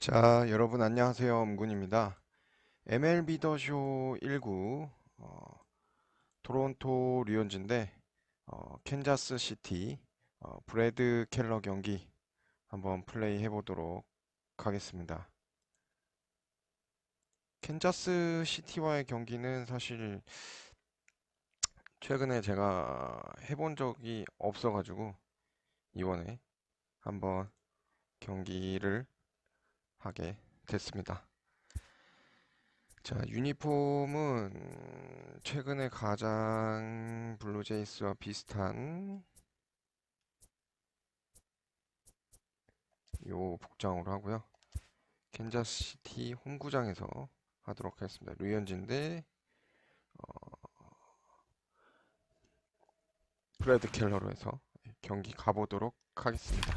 자, 여러분 안녕하세요. 엄군입니다. MLB 더쇼 19 토론토 류현진 대 캔자스시티 브래드 켈러 경기 한번 플레이 해보도록 하겠습니다. 캔자스시티와의 경기는 사실 최근에 제가 해본 적이 없어가지고 이번에 한번 경기를 하게 됐습니다. 자, 유니폼은 최근에 가장 블루제이스와 비슷한 요 복장으로 하고요. 캔자스시티 홈구장에서 하도록 하겠습니다. 류현진 대 브래드 켈러로 해서 경기 가보도록 하겠습니다.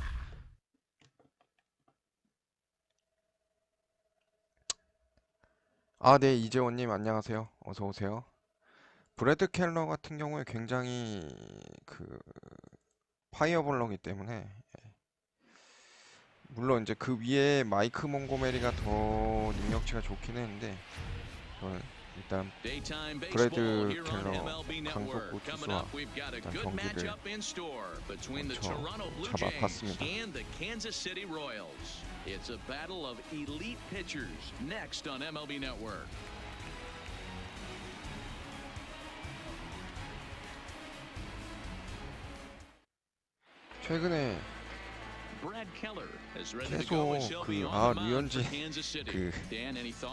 네, 이재원님 안녕하세요. 어서 오세요. 브래드 켈러 같은 경우에 굉장히 파이어볼러기 때문에 물론 이제 그 위에 마이크 몽고메리가 더 능력치가 좋긴 했는데 저는 일단 브래드 켈러 강속구 투수와 일단 경기를 먼저 잡아봤습니다. It's a battle of elite pitchers next on MLB Network. 최근에 계속 류현진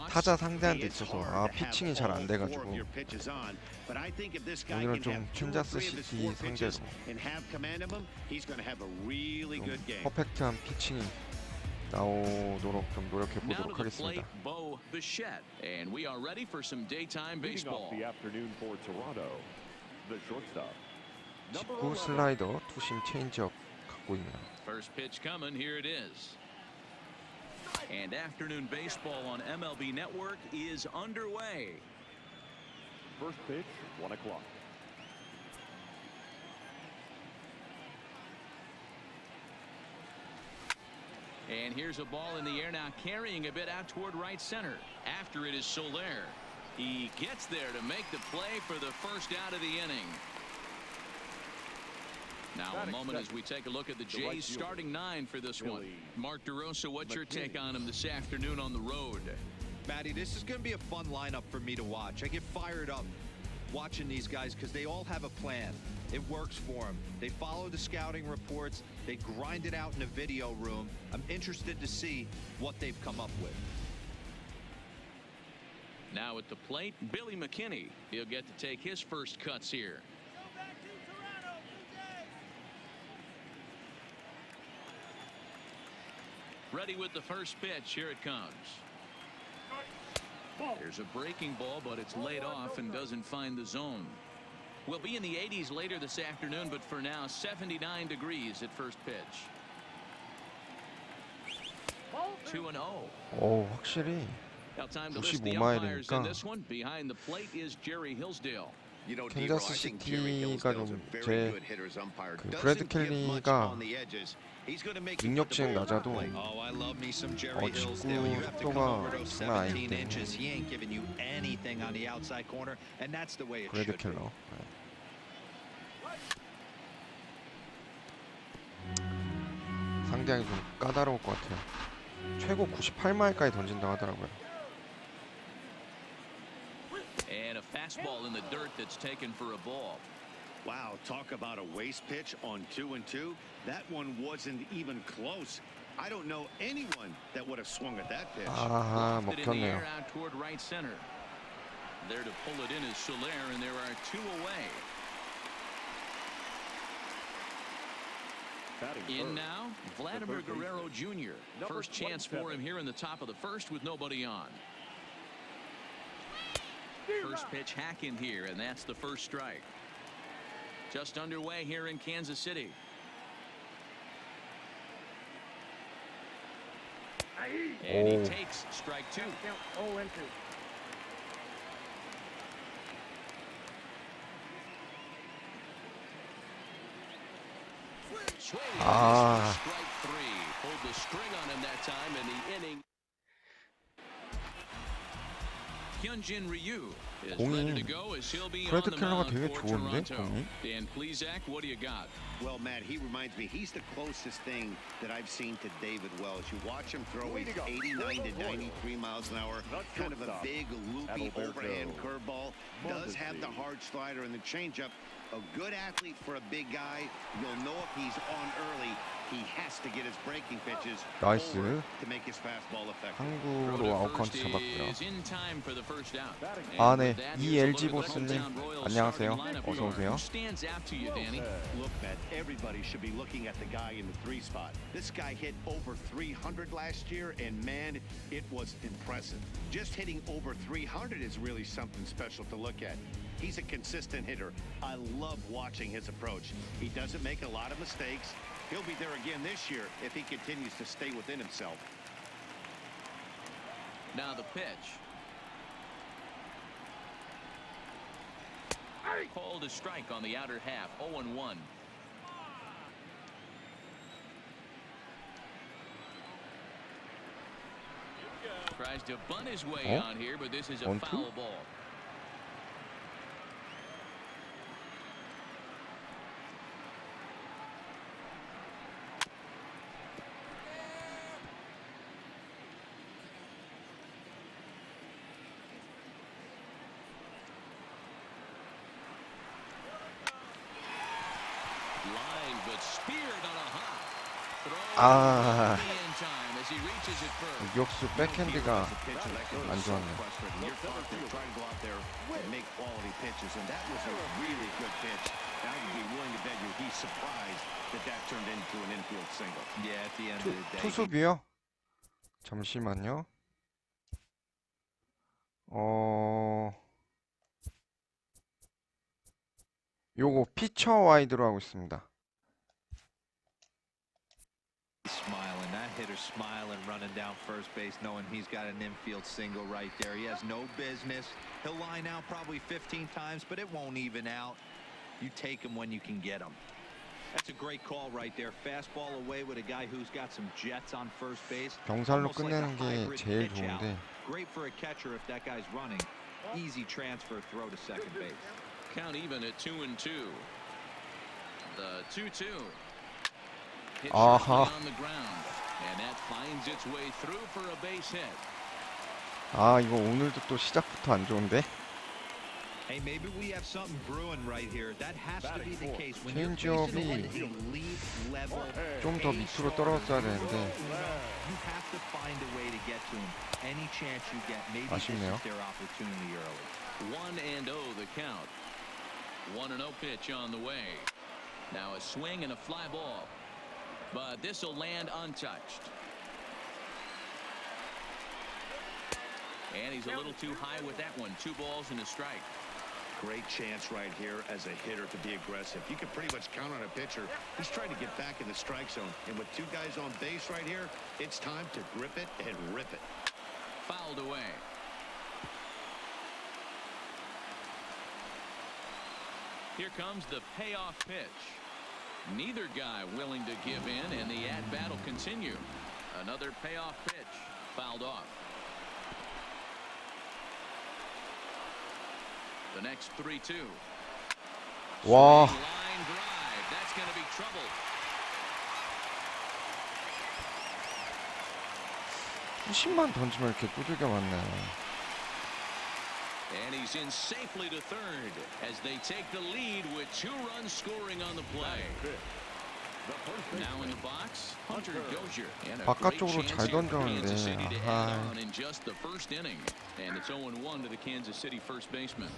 타자 상대한테 있어서 피칭이 잘 안 돼가지고 오늘은 좀 캔자스시티 상대로 좀 퍼펙트한 피칭이 나오도록 좀 노력해 보도록 하겠습니다. 직구 슬라이더 투심 체인지업 갖고 있네요. First pitch coming, here it is. And afternoon baseball on MLB Network is underway. First pitch, 1 o'clock. And here's a ball in the air now, carrying a bit out toward right center. After it is Soler. He gets there to make the play for the first out of the inning. Now a moment as we take a look at the Jays starting 9 for this one. Mark DeRosa, what's your take on him this afternoon on the road? Matty, this is going to be a fun lineup for me to watch. I get fired up watching these guys because they all have a plan. It works for them. They follow the scouting reports. They grind it out in the video room. I'm interested to see what they've come up with. Now at the plate, Billy McKinney. He'll get to take his first cuts here. Ready with the first pitch. Here it comes. There's a breaking ball, but it's laid off and doesn't find the zone. We'll be in the 80s later this afternoon, but for now 79 degrees at first pitch. 2-0. 오, 확실히 Now time to list the umpires in this one. 95마일이니까 Behind the plate is Jerry Hillsdale. 캔자스시티가 좀 제 브래드 켈리가 능력치는 낮아도 직구 속도가 장난 아니기 때문에 브래드 켈러 상당히 좀 까다로울 것 같아요. 최고 98마일까지 던진다고 하더라고요. And a fastball in the dirt that's taken for a ball. Wow, talk about a waste pitch on 2-2. That one wasn't even close. I don't know anyone that would have swung at that pitch. Lofted in the 먹혔네요. air out toward right center. There to pull it in is Soler, and there are 2 away. In now, Vladimir Guerrero Jr. First chance for him here in the top of the first with nobody on. First pitch hack in here, and that's the first strike. Just underway here in Kansas City. And he takes strike 2. Strike 3. Pulled the string on him that time, and the inning Hyunjin Ryu is 공이 ready to go as he'll be on 브래드 the 켈러가 mound 되게 for 좋은데 Toronto. 공이? Dan Plesac, what do you got? Well, Matt, he reminds me, he's the closest thing that I've seen to David Wells. You watch him throw, he's 89 to 93 miles an hour. Kind of a big, loopy, overhand curveball. Does have the hard slider and the changeup. A good athlete for a big guy. You'll know if he's on early. He has to get his breaking pitches 나이스. forward to make his fastball effective. 항구로 아웃카운트 잡았고요. is in time for the first out. 아, And 네. with that, 이 here's a LG look at the 보스님 hometown Royals 안녕하세요. starting lineup 어서 here. 오세요. Who stands out to you, Danny? Look, Matt, everybody should be looking at the guy in the 3 spot. This guy hit over 300 last year, and man, it was impressive. Just hitting over 300 is really something special to look at. He's a consistent hitter. I love watching his approach. He doesn't make a lot of mistakes. He'll be there again this year if he continues to stay within himself. Now the pitch. Called a strike on the outer half. 0-1. Tries to bunt his way on here, but this is a foul ball. Line, but speared on a hop. 아, Throw in time as he reaches it first. 유격수 백핸드가 안 좋았네. You're trying to go out there and make quality pitches, and that was a really good pitch. I would be willing to bet you he's surprised that that turned into an infield single. Yeah, at the end of the day. 투수비요? 잠시만요. 요거 피처 와이드로 하고 있습니다. Smiling, that hitter smiling, running down first base, knowing he's got an infield single right there. He has no business. He'll line out probably 15 times, but it won't even out. You take him when you can get him. That's a great call right there. Fastball away with a guy who's got some jets on first base. 병살로 Almost like a 끝내는 게 hybrid 제일 pitch out. 좋은데. Great for a catcher if that guy's running. Easy transfer throw to second base. Count even at 2-2. The 2-2. Hit Aha. sharply on the ground, and that finds its way through for a base hit. 아, 이거 오늘도 또 시작부터 안 좋은데. Hey, maybe we have something brewing right here. That has to be the case. When you're 체인지업이 facing an elite level, 좀 더 밑으로 떨어졌어야 되는데. you have to find a way to get to him. Any chance you get, maybe this 아쉽네요. is their opportunity early. 1-0 the count. 1-0 pitch on the way. Now a swing and a fly ball, but this will land untouched. And he's a little too high with that one. 2 balls and a strike. Great chance right here as a hitter to be aggressive. You can pretty much count on a pitcher. He's trying to get back in the strike zone. And with 2 guys on base right here, it's time to grip it and rip it. Fouled away. Here comes the payoff pitch. Neither guy willing to give in, and the at-bat will continue. Another payoff pitch. Fouled off. The next 3-2. 와, Line drive. That's going to be trouble. 수십만 던지면 이렇게 두들겨 맞네. And he's in safely to third as they take the lead with 2 runs scoring on the play. Now in the box, Hunter Dozier. And a great 바깥쪽으로 chance 잘 here for 던졌는데, Kansas City to 아하. add on in just the first inning. And it's 0-1 to the Kansas City first baseman.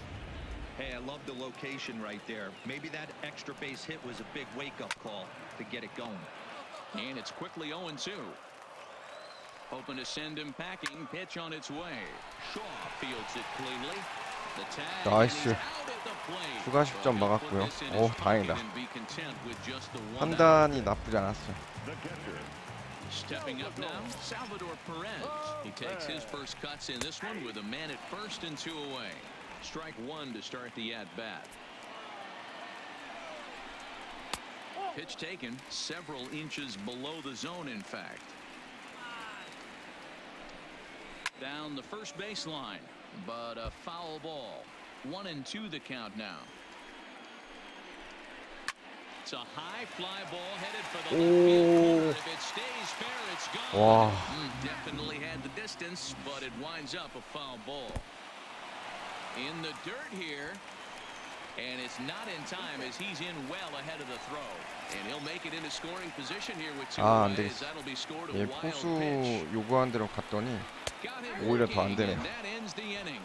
Hey, I love the location right there. Maybe that extra base hit was a big wake-up call to get it going. And it's quickly 0-2. Hoping to send him packing. Pitch on its way. Shaw fields it cleanly. The tag 나이스. is out at the plate. 추가 10점 막았고요. 오, 다행이다. 판단이 나쁘지 않았어요. Stepping up now, Salvador Perez. He takes his first cuts in this one with a man at first and 2 away. Strike 1 to start the at-bat. Pitch taken several inches below the zone, in fact. Down the first baseline. But a foul ball. 1-2 the count now. It's a high fly ball headed for the left field corner. If it stays fair, it's gone. 와. Definitely had the distance, but it winds up a foul ball. In the dirt here. And it's not in time as he's in well ahead of the throw. And he'll make it into scoring position here with two 안 away. 되겠어. That'll be scored a 예, wild 포수 pitch. 요구한 대로 갔더니 Got him 오히려 더 안 working, 되네요. and that ends the inning.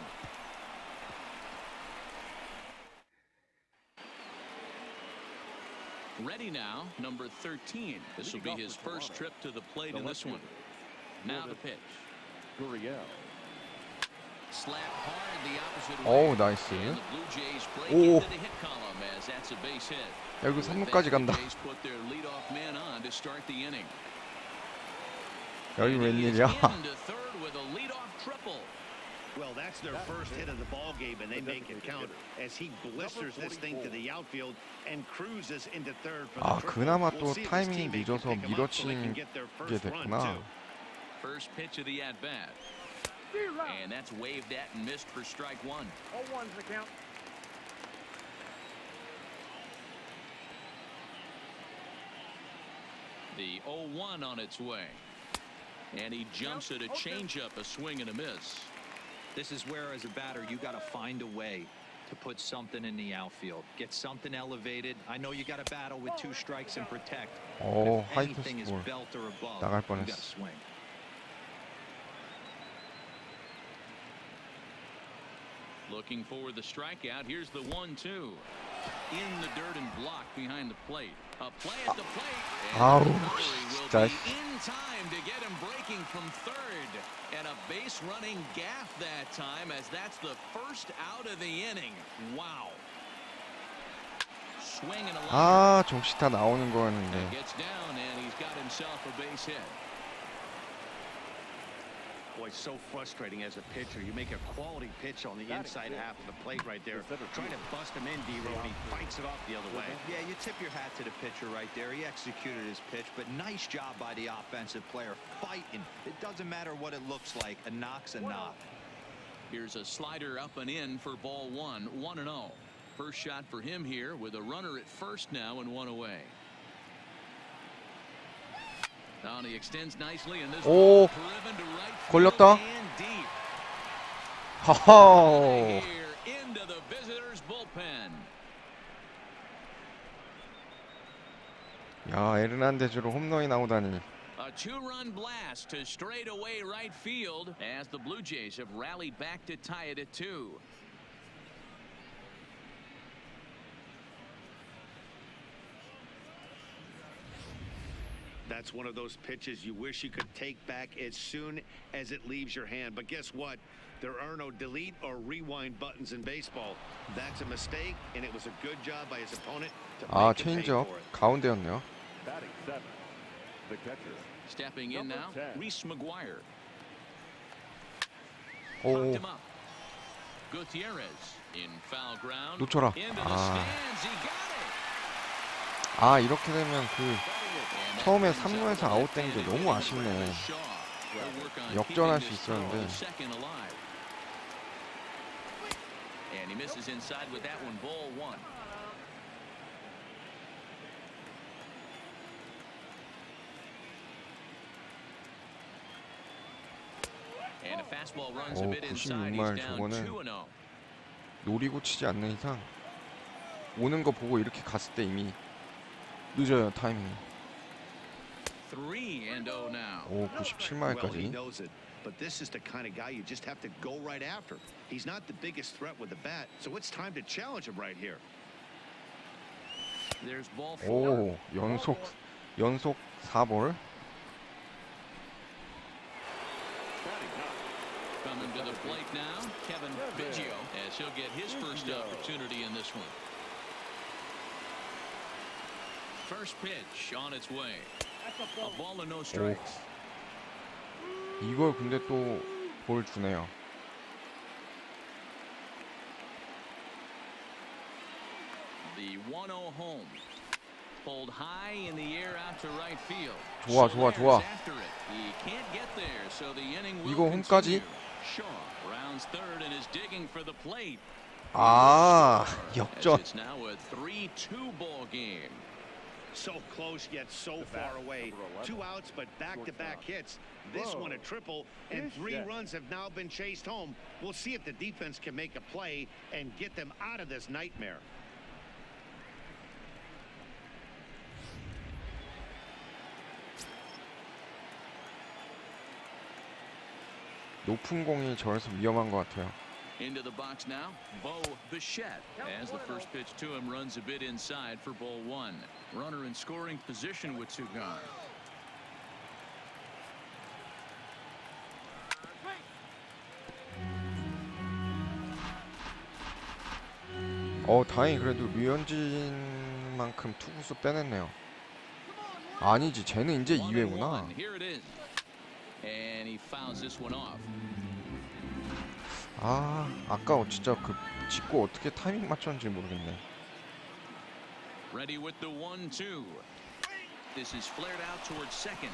Ready now, number 13. This will be his first trip to the plate in this one. Now the pitch. Gurriel. Slap hard the opposite 어우, way. 나이스. And the Blue Jays break 오. into the hit column as that's a base hit. 야, 이거 With 3루까지 that, 간다. the Jays put their leadoff man on to start the inning. 야, 이거 And he is 웬일이야? into third with a leadoff triple. Well, that's their first hit of the ball game, and they make it count as he blisters this thing to the outfield and cruises into third for the 아, triple. 그나마 We'll 또 see if his 타이밍이 teammate can 늦어서 pick 'em up so they can 밀어치는 get their 게 first run, 됐구나. too. First pitch of the at bat. And that's waved at and missed for strike one. 0-1's the count. The 0-1 on its way. And he jumps at a changeup, a swing and a miss. This is where, as a batter, you got to find a way to put something in the outfield. Get something elevated. I know you got to battle with 2 strikes and protect. 오, If 하이패스 anything is 볼. belt or above, 나갈 you got to 뻔했어. swing. Looking for the strikeout. Here's the 1-2. In the dirt and blocked behind the plate. A play at the plate. And 아우, the recovery will 진짜. be in time to get him breaking from third. And a base running gaff that time as that's the first out of the inning. Wow. Swing and a line. 아, 정시타 나오는 거였는데. Gets down and he's got himself a base hit. Boy, so frustrating as a pitcher. You make a quality pitch on the inside half of the plate right there. Trying to bust him in, D-Road. He fights it off the other way. Yeah, you tip your hat to the pitcher right there. He executed his pitch, but nice job by the offensive player fighting. It doesn't matter what it looks like. A knock's a knock. Here's a slider up and in for ball one. 1-0. First shot for him here with a runner at first now and 1 away. Now he extends nicely and this 오, driven to right 걸렸다. field and deep. 하하. Here into the visitors bullpen. 야, 에르난데즈로 홈런이 나오다니. A 2-run blast to straightaway right field as the Blue Jays have rallied back to tie it at 2. That's one of those pitches you wish you could take back as soon as it leaves your hand. But guess what? There are no delete or rewind buttons in baseball. That's a mistake, and it was a good job by his opponent to 아, make him pay 체인지업 for it. 가운데였네요. Batting 7. The catcher. Stepping in now, Reese McGuire. 오, Popped him up. Gutierrez in foul ground. 놓쳐라. Into the 아, stands. He got it. 아, 이렇게 되면 그 And 처음에 that brings 3루에서 up 아웃된 게 the 너무 아쉽네. Shaw. He'll work on 역전할 keeping 수 this throw 있었는데. second alive. And he misses inside with that one. Ball 1. And a fastball runs a 오, bit inside. 96말 He's down 저거는 2-0. 노리고 치지 않는 이상 오는 거 보고 이렇게 갔을 때 이미 늦어요, 타이밍이. 3-0 now. 오, Well, he 97마일까지. knows it, but this is the kind of guy you just have to go right after. He's not the biggest threat with the bat, so it's time to challenge him right here. There's ball 4. 오, 연속 4볼. Coming to the plate now, Kevin Biggio, as he'll get his first opportunity in this one. First pitch on its way. A ball and no strikes. 이걸 근데 또 볼 주네요. The 1-0 home. Pulled high in the air out to right field. 좋아. After it. He can't get there, so the inning will 이거 홈까지? continue. Shaw rounds third and is digging for the plate. 아, As 역전. it's now a 3-2 ball game. So close yet so far away. 2 outs, but back-to-back hits. This one a triple, and 3 runs have now been chased home. We'll see if the defense can make a play and get them out of this nightmare. 높은 공이 저래서 위험한 것 같아요. Into the box now, Bo Bichette, as the first pitch to him runs a bit inside for ball 1. Runner in scoring position with 2 gone. 다행히 그래도 류현진만큼 투구수 빼냈네요. 아니지, 쟤는 이제 2회구나. Here it is. And he fouls this one off. 아, 아까 진짜 그 짚고 어떻게 타이밍 맞췄는지 모르겠네. Ready with the 1-2. This is flared out towards second.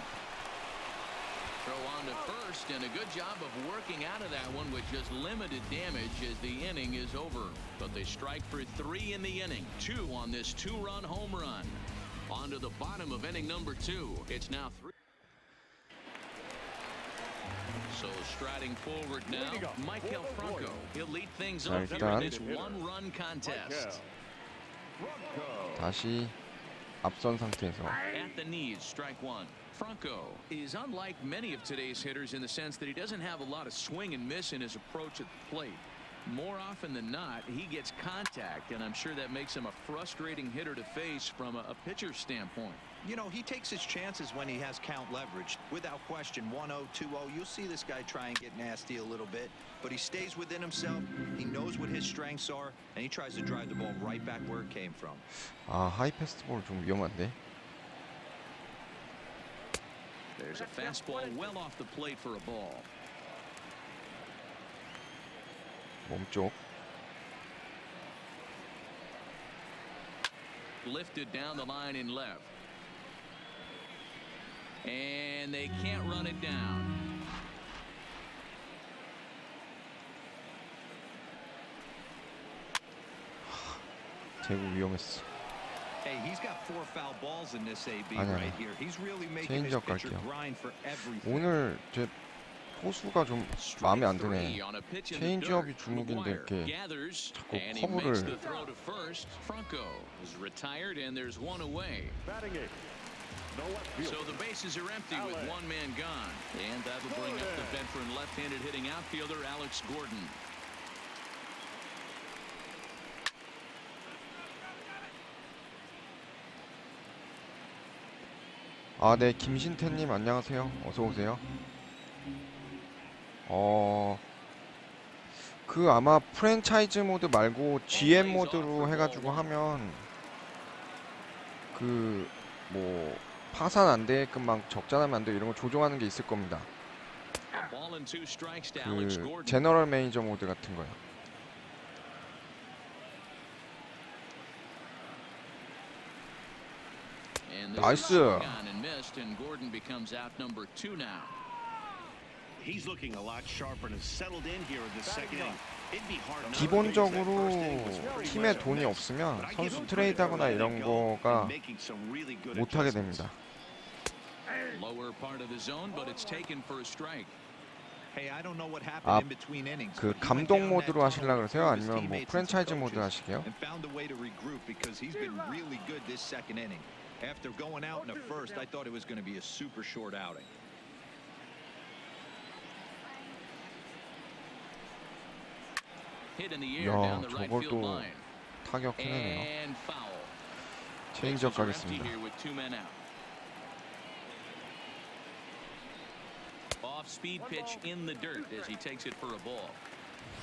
Throw on to first, and a good job of working out of that one with just limited damage as the inning is over. But they strike for 3 in the inning. 2 on this 2-run home run. On to the bottom of inning number 2. It's now 3. So striding forward now, Michael Franco. He'll lead things 자, off here in 일단 this 1-run contest. 다시 앞선 상태에서 At the knees, strike 1. Franco is unlike many of today's hitters in the sense that he doesn't have a lot of swing and miss in his approach at the plate. More often than not, he gets contact, and I'm sure that makes him a frustrating hitter to face from a pitcher's standpoint. You know, he takes his chances when he has count leverage. Without question, 1-0, 2-0, you'll see this guy try and get nasty a little bit, but he stays within himself. He knows what his strengths are, and he tries to drive the ball right back where it came from. 아, 하이 패스트볼 좀 위험한데. There's a fastball well off the plate for a ball. 몸쪽. Lifted down the line in left. And they can't run it down. 제구 위험했어. Hey, he's got 4 foul balls in this AB 아니야. right here. He's really making his 체인지업 pitcher 갈게요. grind for everything. 오늘 제 포수가 좀 마음에 안 드네. 체인지업이 주눅인데 이렇게 자꾸 커브를. So the bases are empty with 1 man gone, and that'll bring up the veteran left-handed hitting outfielder Alex Gordon. 아, 네, 김신태님 안녕하세요. 어서 오세요. 그 아마 프랜차이즈 모드 말고 GM 모드로 해가지고 하면 그 뭐 파산 안 되게끔 막 적자나면 안 돼 이런 거 조정하는 게 있을 겁니다. 그 제너럴 매니저 모드 같은 거요. 나이스. He's looking a lot sharper and has settled in here in the second inning. It'd be hard not to 기본적으로 팀에 돈이 없으면 선수 트레이드하거나 이런 거가 못하게 됩니다. Lower part of the zone, but it's taken for a strike. Hey, I don't know what happened 아, in between innings. 그 감독 모드로 하시려고 그러세요? 아니면 뭐 프랜차이즈 모드 하시게요? And found a way to regroup because he's been really good this second inning. After going out in the first, I thought it was going to be a super short outing. Hit in the air 야, down the right 저걸 field 또 line. 타격 해내네요. And foul. 체인지업 Bases are empty 가겠습니다. here with 2 men out. Off-speed pitch in the dirt as he takes it for a ball.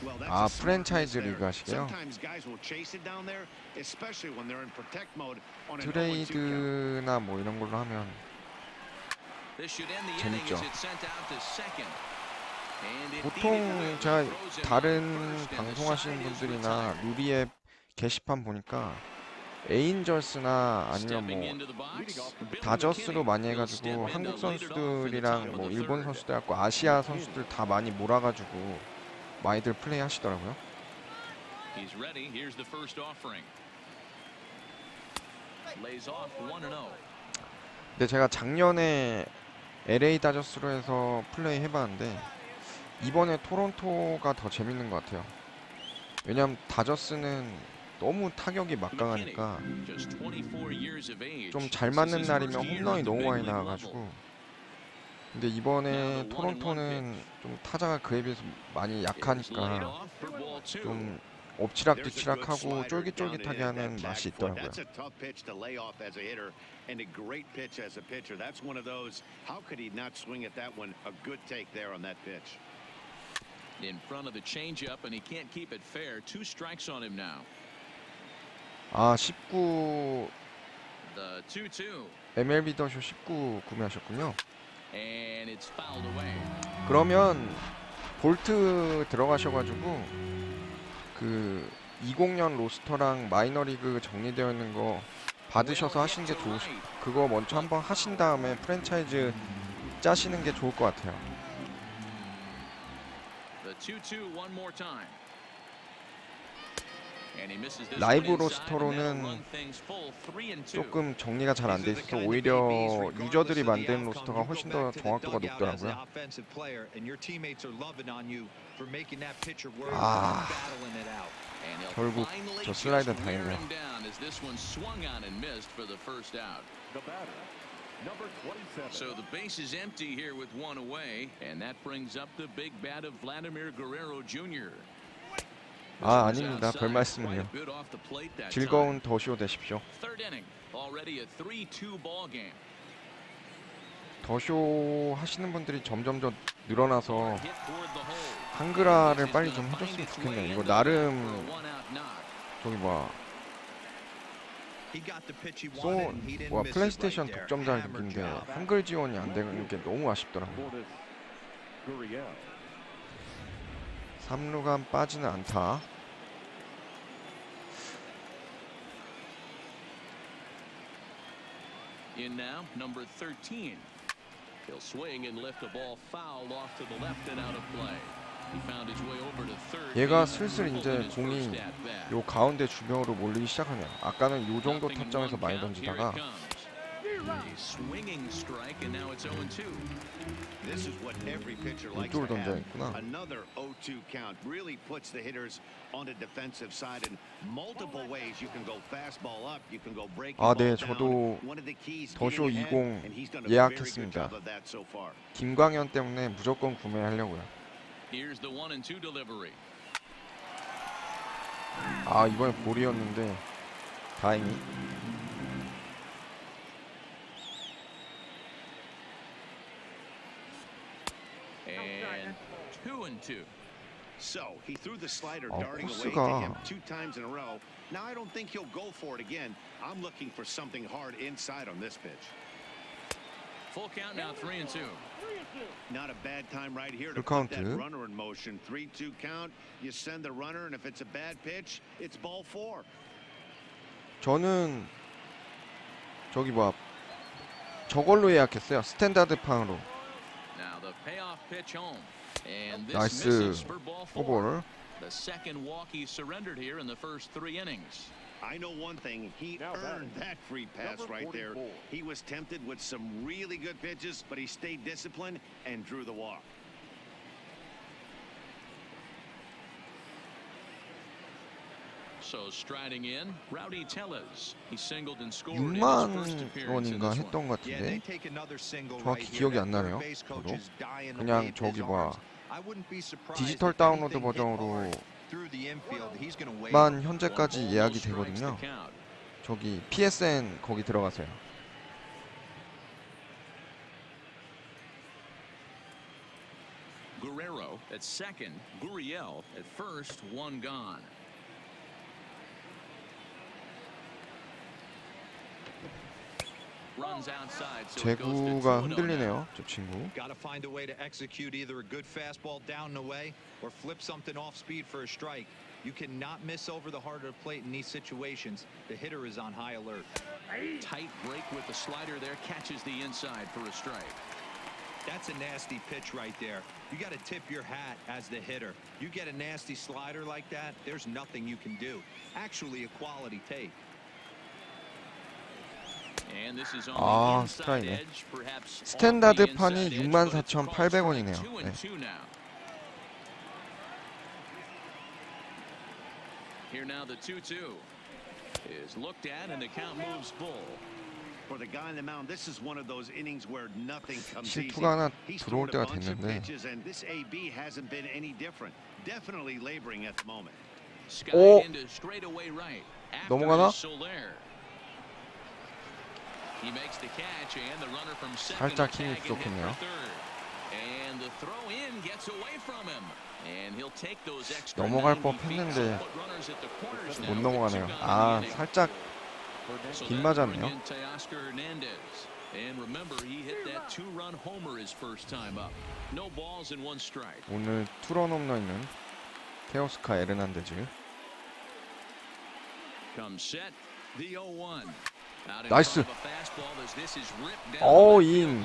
Well, that's 아, a smart 프랜차이즈 miss there. 리그 하시게요? Sometimes guys will chase it down there, especially when they're in protect mode on an 0-2 count. 트레이드나 뭐 이런 걸로 하면 This should end the inning 재밌죠. as it's sent out to second. And it 보통 needed 제가 to throws him 다른 out first, and the 방송하시는 side is 분들이나 retired. 루리앱 게시판 보니까 에인절스나 아니면 Stepping 뭐 into the box, Billy 다저스로 McKinney 많이 will 해가지고 step in to 한국 lead it off in the top 선수들이랑 of 뭐 the 일본 third. 선수들 갖고 아시아 선수들 다 많이 몰아가지고 많이들 플레이 하시더라고요. He's ready. Here's the first offering. Lays off 1-0. 근데 제가 작년에 LA 다저스로 해서 플레이 해봤는데 이번에 토론토가 더 재밌는 것 같아요. 왜냐면 다저스는 너무 타격이 막강하니까 Just 24 years of age. 좀 잘 맞는 날이면 홈런이 너무 많이 나와가지고. 근데 이번에 토론토는 좀 타자가 그에 비해서 많이 약하니까 좀 엎치락뒤치락하고 쫄깃쫄깃하게 하는 맛이 있더라고요. That's a tough pitch to lay off as a hitter and a great pitch as a pitcher. That's one of those. How could he not swing at that one? A good take there on that pitch. In front of the changeup, and he can't keep it fair. 2 strikes on him now. 아 19 The 2-2. MLB 더쇼 19 구매하셨군요. And it's fouled away. 그러면 볼트 들어가셔가지고 그 20년 로스터랑 마이너리그 정리되어 있는 거 받으셔서 하시는 게 그거 먼저 한번 하신 다음에 프랜차이즈 짜시는 게 좋을 것 같아요. The 2-2 one more time. And he misses this 라이브 one inside, and that'll 로스터로는 run things full 3-2. 조금 정리가 잘 안 돼 있어서 오히려 유저들이 만든 로스터가 훨씬 더 정확도가 높더라고요. 아, And he'll 결국 finally 저 just 슬라이더 wear 당했네요. him down as this one swung on and missed for the first out. The batter, number 27. So the base is empty here with 1 away, and that brings up the big bat of Vladimir Guerrero Jr. 아, 아닙니다. 별 말씀을요. 즐거운 더쇼 되십시오. Third inning, already a 3-2 ball game. 더쇼 하시는 분들이 점점 더 늘어나서 Hit toward the hole. 한글화를 빨리 좀 해줬으면 좋겠네요. 이거 나름 저기 뭐야 플레이스테이션 독점작인데 한글 지원이 안 되는 게 너무 아쉽더라고요. 3루간 빠지는 않다. In now, number 13. He'll swing and lift a ball foul off to the left and out of play. He found his way over to third. 얘가 슬슬 이제 공이 요 가운데 주변으로 몰리기 시작하네요. 아까는 요 정도 타점에서 많이 던지다가 swinging strike and now it's 0-2. This is what every pitcher likes 이쪽으로 to have. 던져야겠구나. Another 0-2 count really puts the hitters on the defensive side in multiple ways. You can go fastball up, you can go breaking 아, ball 네, down. 저도 One of the keys 더쇼 getting ahead, 20 and he's done a very good 예약했습니다. job of that so far. 김광현 때문에 무조건 구매하려고요. Here's the 1-2 delivery. 아, 이번에 볼이었는데 다행히. And 2-2. So he threw the slider 아, darting away to 코스가 him 2 times in a row. Now I don't think he'll go for it again. I'm looking for something hard inside on this pitch. Full count now, 3-2. Not a bad time right here to full put that count. runner in motion. 3-2 count. You send the runner, and if it's a bad pitch, it's ball 4. 저는 저기 뭐야 저걸로 예약했어요. 스탠다드 팡으로. Now the payoff pitch home. And this 나이스 misses for ball 4. 포볼. The second walk he surrendered here in the first 3 innings. I know one thing. He earned that free pass right there. He was tempted with some really good pitches, but he stayed disciplined and drew the walk. So striding in, Rowdy Tellez. He singled and scored in his first 6만 appearance in 원인가 this one. 했던 것 Yeah, they 같은데 take another single 정확히 right here. 기억이 안 나네요. Base 저도 coaches dying to 그냥 wave 저기 his 뭐야 arms. I wouldn't be surprised 디지털 if 다운로드 anything hit 버전으로 hard through the infield. He's going to wave. 만 현재까지 One ball, 예약이 no strikes 되거든요. to count. 저기 PSN 거기 들어가세요. Guerrero at second, Gurriel at first, 1 gone. Runs outside, so it goes to 제구가 2-0 now. 흔들리네요. 저 친구. Got to find a way to execute either a good fastball down and away or flip something off speed for a strike. You cannot miss over the heart of the plate in these situations. The hitter is on high alert. Tight break with the slider there, catches the inside for a strike. That's a nasty pitch right there. You got to tip your hat as the hitter. You get a nasty slider like that, there's nothing you can do. Actually a quality take. And this is on 아, the inside 스트라이크네. edge, perhaps 스탠다드판이 off the inside edge, but it's 64,800원이네요. called 네. 2-2 now. Here now the 2-2 is looked at and the count moves full. For the guy on the mound, this is one of those innings where nothing comes easy. 실투가 하나 He's 들어올 thrown a 때가 bunch of 됐는데 pitches, and this AB hasn't been any different. Definitely laboring at the moment. 오! Into straightaway right. 넘어가나? He makes the catch and the runner from second 살짝 힘이 tagging him 부족했네요. for third. And the throw in gets away from him. And he'll take those extra 넘어갈 90 법 feet. 했는데 So put runners at the corners 못 now with 넘어가네요. 2 gone 아, in the inning. 살짝 So 빗 that'll 맞았네요. bring in Teoscar Hernandez. And remember, he hit that 2-run homer his first time up. No balls and 1 strike. 오늘 투런 홈런 있는 테오스카 에르난데즈. Comes set. The 0-1. 나이스. 오, 오, 인.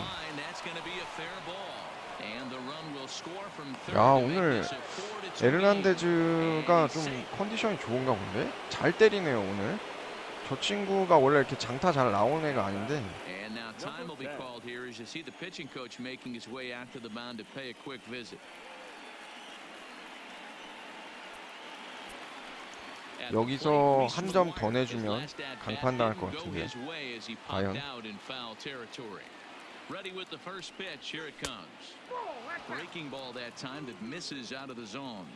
야, 오늘 에르난데즈가 좀 컨디션이 좋은가 본데? 잘 때리네요, 오늘. 저 친구가 원래 이렇게 장타 잘 나오는 애가 아닌데. And now time will be called here as you see the pitching coach making his way out to the mound to pay a quick visit. 여기서 한 점 더 내주면 강판당할 것 같은데. 과연? Ready with the first pitch. Here it comes. Breaking ball that time that misses out of the zone.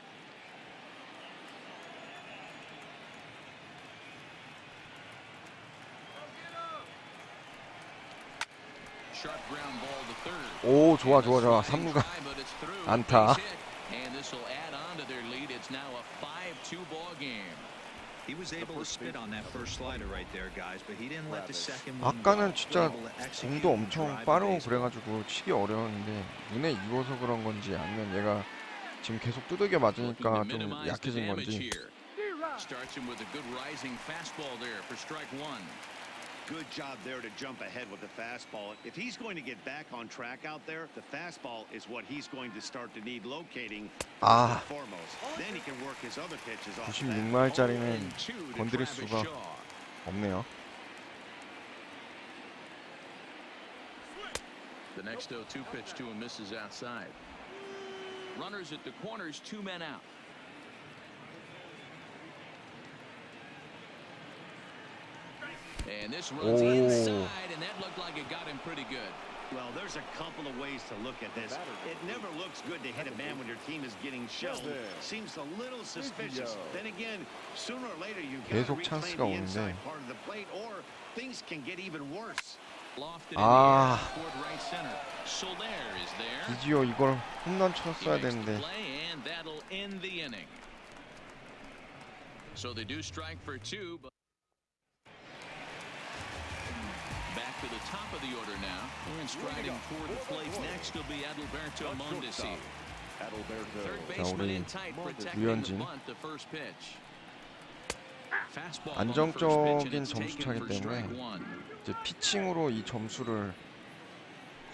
Sharp ground ball to third. 오, 좋아, 좋아, 좋아. 3루가 안타. And this will add on to their lead. It's now a 5-2 ball game. He was able to spit on that first slider right there, guys, but he didn't let the second one go. 아까는 진짜 Able to execute 공도 and 엄청 drive the 빠르고 base. 그래가지고 치기 어려웠는데 눈에 익어서 그런 건지 아니면 얘가 지금 계속 두들겨 맞으니까 좀 약해진 건지. Starts him with a good rising fastball there for strike 1. Good job there to jump ahead with the fastball. If he's going to get back on track out there, the fastball is what he's going to start to need locating 아, foremost. Then he can work his other pitches off that. 96마일짜리는 건드릴 수가 없네요. The next 0-2 pitch to him misses outside. Runners at the corners, 2 men out. And this runs inside, and that looked like it got him pretty good. Well, there's a couple of ways to look at this. It never looks good to hit a man when your team is getting shelled. Seems a little suspicious. Then again, sooner or later you got to 계속 reclaim 찬스가 the 오는데. inside part of the plate, or things can get even worse. Lofted in 아. the air toward right center. Soler is there. 드디어 이걸 홈런 He 쳤어야 makes the 되는데. play, and that'll end the inning. So they do strike for 2, but back to the top of the order now. And striding toward the plate next will be Adalberto Mondesi. Third baseman in tight, protecting the 류현진. bunt, the first pitch. Fastball on the first pitch, and 안정적인 it's 점수 taken 차기 for strike 때문에 1. 이제 피칭으로 이 점수를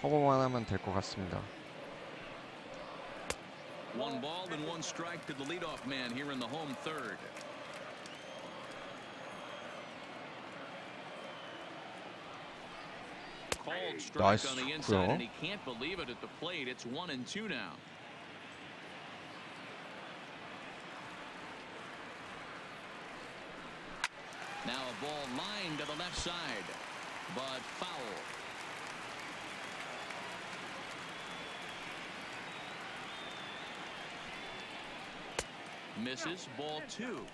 커버만 하면 될 것 같습니다. 1 ball and 1 strike to the leadoff man here in the home third. Called strike on the inside, and he can't believe it at the plate. It's 1-2 now. Now a ball lined to the left side, but foul. Misses, ball 2.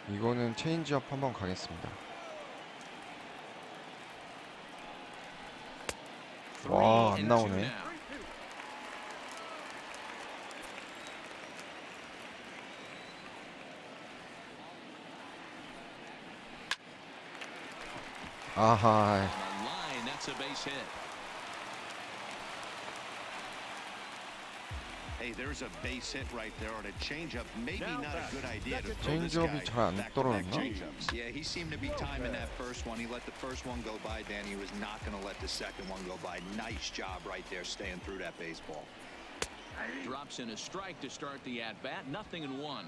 이거는 체인지업 한번 가겠습니다. 와, 안 나오네. 아하. Hey, there's a base hit right there on a changeup. Maybe not a good idea to throw this 체인지업이 guy 잘 안 back-to-back 떨어졌나? changeups. Yeah, he seemed to be timing that first one. He let the first one go by, Danny. He was not going to let the second one go by. Nice job right there, staying through that baseball. Drops in a strike to start the at-bat. 0-1.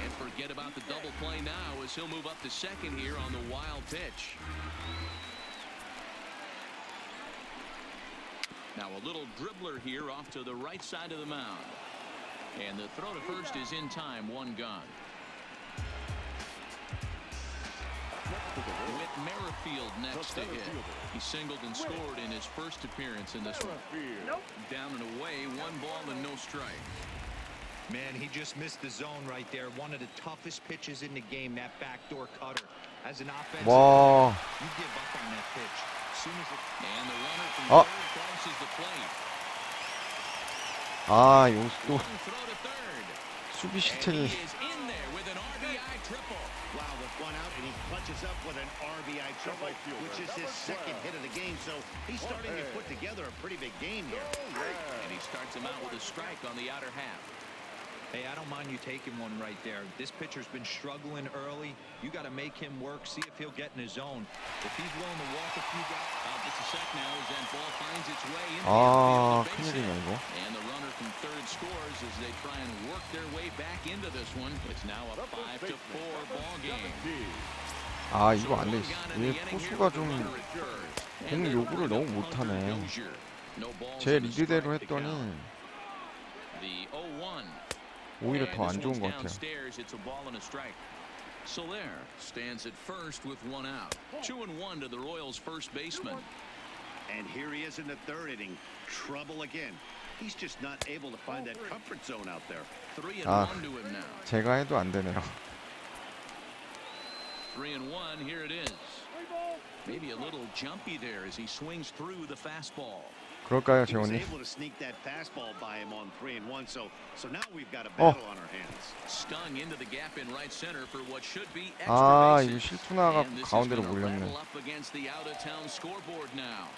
And forget about the double play now as he'll move up to second here on the wild pitch. Now a little dribbler here off to the right side of the mound. And the throw to first is in time. One gone. Whit Merrifield next to hit. He singled and scored in his first appearance in this one. Down and away, 1 ball and no strike. Man, he just missed the zone right there. One of the toughest pitches in the game, that backdoor cutter. As an offensive 와. player, you give up on that pitch. As soon as it... And the runner from Oh. third crosses the plate. 아, 여기서 또 Long throw to third. 수비 And he 시책이 is in there with an RBI triple. Wow, with one out, and he punches up with an RBI triple, which is his second hit of the game. So he's starting to put together a pretty big game here. And he starts him out with a strike on the outer half. Hey, I don't mind you taking one right there. This pitcher's been struggling early. You got to make him work, see if he'll get in his zone. If he's willing to walk a few guys... Just a sec now as that ball finds its way into the 아, outfield, the base 큰일이네 hit. 이거. And the runner from third scores as they try and work their way back into this one. It's now a 5-4 ball game. 아, 이거 안 돼 있어. 얘 포수가 좀 공 요구를 너무 못하네. 제 리드대로 했더니 The 0-1. 오히려 더 안 좋은 것 같아요. It's a ball and a strike. Soler stands at first with 1 out. 2-1 to the Royals' first baseman. And here he is in the third inning. Trouble again. He's just not able to find that comfort zone out there. 3-1 아, to him now. 제가 해도 안 되네요. 3-1. Here it is. Maybe a little jumpy there as he swings through the fastball. 그럴까요, He was 재원님? able to sneak that fastball by him on 3-1. So now we've got a battle on our hands. Stung into the gap in right center for what should be extra 아, 이거 bases. 실투 나가 And this is 가운데로 gonna 몰렸네. rattle up against the out-of-town scoreboard now.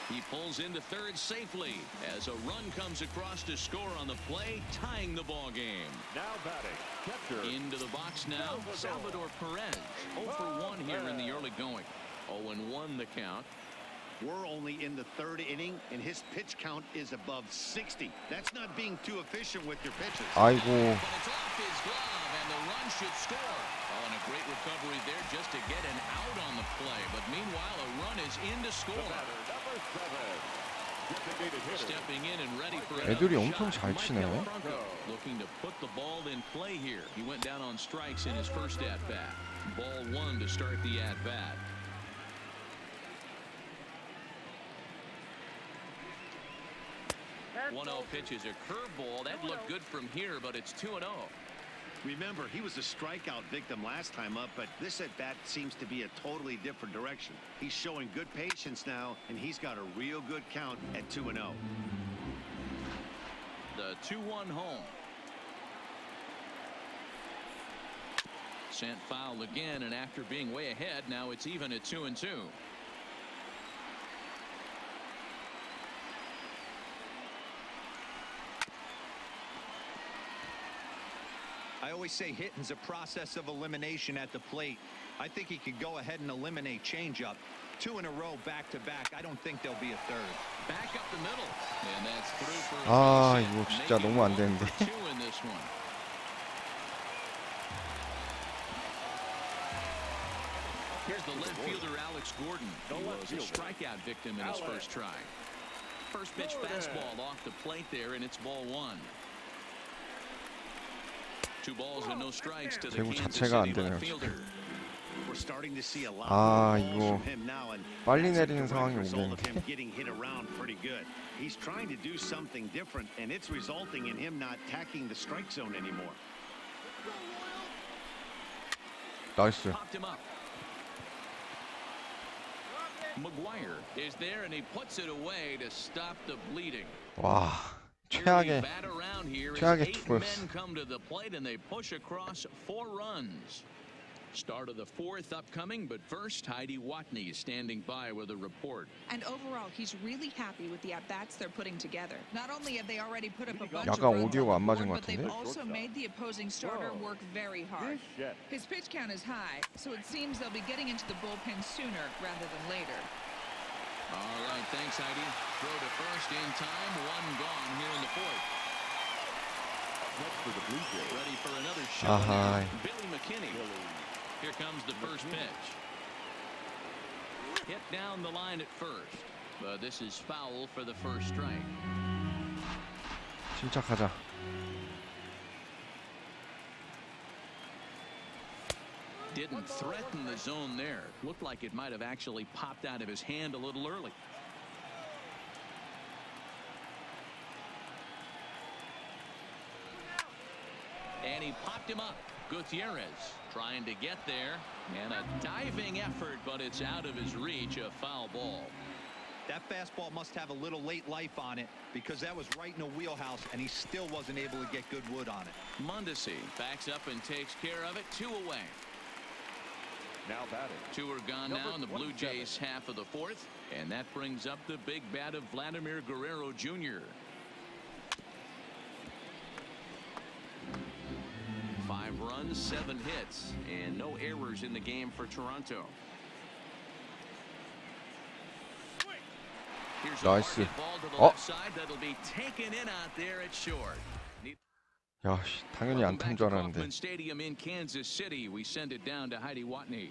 He pulls into third safely as a run comes across to score on the play, tying the ball game. Now batting, catcher. Into the box now, Salvador Perez. 0 for 1 here in the early going. 0-1 the count. We're only in the third inning, and his pitch count is above 60. That's not being too efficient with your pitches. 아이고, But it's off his glove, and the run should score. Oh, and a great recovery there just to get an out on the play. But meanwhile, a run is in to score. Number 7. Designated hitter. Stepping in and ready for 애들이 another 엄청 shot. 잘 치네. Looking to put the ball in play here. He went down on strikes in his first at-bat. Ball 1 to start the at-bat. One 0 pitch is a curveball. That looked good from here, but it's 2-0. Remember, he was a strikeout victim last time up, but this at-bat seems to be a totally different direction. He's showing good patience now, and he's got a real good count at 2-0. The 2-1 home. Sent foul again, and after being way ahead, now it's even at 2-2. I always say hitting's a process of elimination at the plate. I think he could go ahead and eliminate changeup. 2 in a row back-to-back. I don't think there'll be a third. Back up the middle. And that's through for a 아, base hit, 이거 진짜 making 너무 안 1 되는데. for 2 in this one. Here's the left fielder, Alex Gordon. He was a strikeout victim in his first try. First pitch fastball off the plate there, and it's ball 1. 2 balls and no strikes to the 제구 Kansas 자체가 안 City 되네요, left fielder. We're starting to see a lot 아, more balls 이거 from him now, and 빨리 that's a 내리는 direct 상황이 result of him 오겠는데. getting hit around pretty good. He's trying to do something different, and it's resulting in him not tacking the strike zone anymore. 나이스. Popped him up. McGuire is there, and he puts it away to stop the bleeding. 와, Nearly 최악의 bat around here as 최악의 8 투구였어. men come to the plate, and they push across 4 runs. Start of the fourth upcoming, but first, Heidi Watney is standing by with a report. And overall, he's really happy with the at-bats they're putting together. Not only have they already put up a bunch of 약간 runs 오디오가 안 on the 맞은 것 board, but they've 같은데? also made the opposing starter work very hard. His pitch count is high, so it seems they'll be getting into the bullpen sooner rather than later. All right, thanks, Heidi. Throw to first in time, one gone here in the fourth. Ready for another shot. 아하. Billy McKinney. Here comes the first pitch. Hit down the line at first, but this is foul for the first strike. 침착하자. Didn't threaten the zone there. Looked like it might have actually popped out of his hand a little early. And he popped him up. Gutierrez trying to get there, and a diving effort, but it's out of his reach. A foul ball. That fastball must have a little late life on it because that was right in a wheelhouse and he still wasn't able to get good wood on it. Mondesi backs up and takes care of it. 2 away. Now batting. 2 are gone now in the Blue Jays half of the fourth, and that brings up the big bat of Vladimir Guerrero Jr. 5 runs, 7 hits, and no errors in the game for Toronto. Here's a 나이스. market ball to the 어? left side that'll be taken in out there at short. 야, 씨, 당연히 Welcome 안탄 back 줄 to 알았는데. Kauffman Stadium in Kansas City. We send it down to Heidi Watney.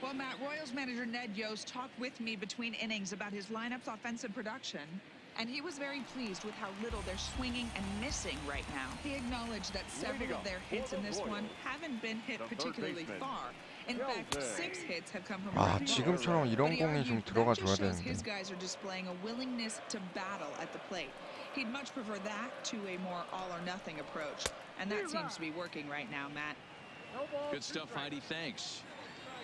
Well, Matt, Royals manager Ned Yost talked with me between innings about his lineup's offensive production, and he was very pleased with how little they're swinging and missing right now. He acknowledged that several of their hits in this one haven't been hit particularly far. In fact, 6 hits have come from 아, ground balls. 지금처럼 But 이런 he 공이 좀 argued 들어가 that 줘야 just shows 되는데. his guys are displaying a willingness to battle at the plate. He'd much prefer that to a more all-or-nothing approach, and that seems to be working right now, Matt. Good stuff, Heidi. Thanks.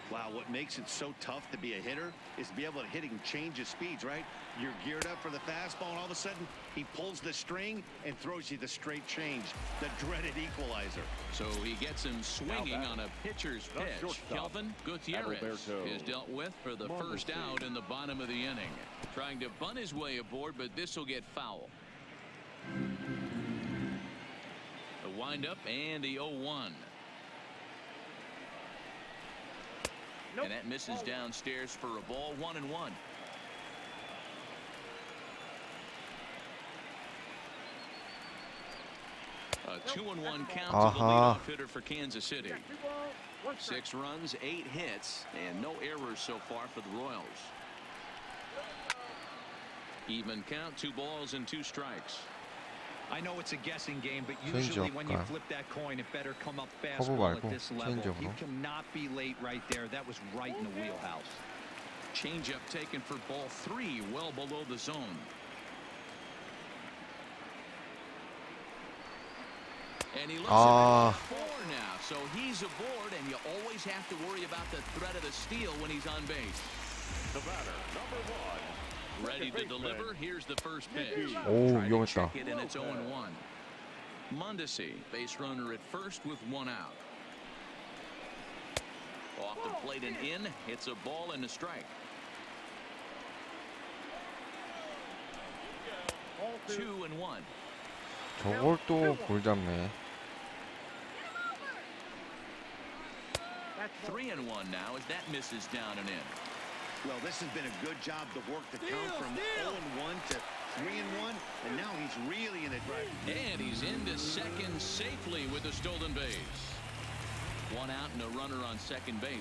Wow, what makes it so tough to be a hitter is to be able to hit and change his speeds, right? You're geared up for the fastball, and all of a sudden, he pulls the string and throws you the straight change, the dreaded equalizer. So he gets him swinging on a pitcher's pitch. Kelvin Gutierrez is dealt with for the first out in the bottom of the inning. Trying to bunt his way aboard, but this will get foul. A windup and the 0-1. And that misses downstairs for a ball. 1-1. A 2-1 count to the leadoff hitter for Kansas City. 6 runs, 8 hits, and no errors so far for the Royals. Even count, 2 balls and 2 strikes. I know it's a guessing game, but Change usually when you up, flip that coin, it better come up 허브 fastball 말고 at this level. change He up으로. cannot be late right there. That was right in the wheelhouse. Changeup taken for ball 3, well below the zone. And he looks at 4 now, so he's aboard, and you always have to worry about the threat of the steal when he's on base. The batter, number 1. Ready to deliver. Here's the first pitch. 오, Try to 위험했다. check it, and it's 0-1. Mondesi, base runner at first with 1 out. Off the plate and in. It's a ball and a strike. 2-1. 저걸 또 볼 잡네. 3-1 now as that misses down and in. Well, this has been a good job to work the count from 0-1 to 3-1, and now he's really in it. And he's into second safely with a stolen base. 1 out and a runner on second base.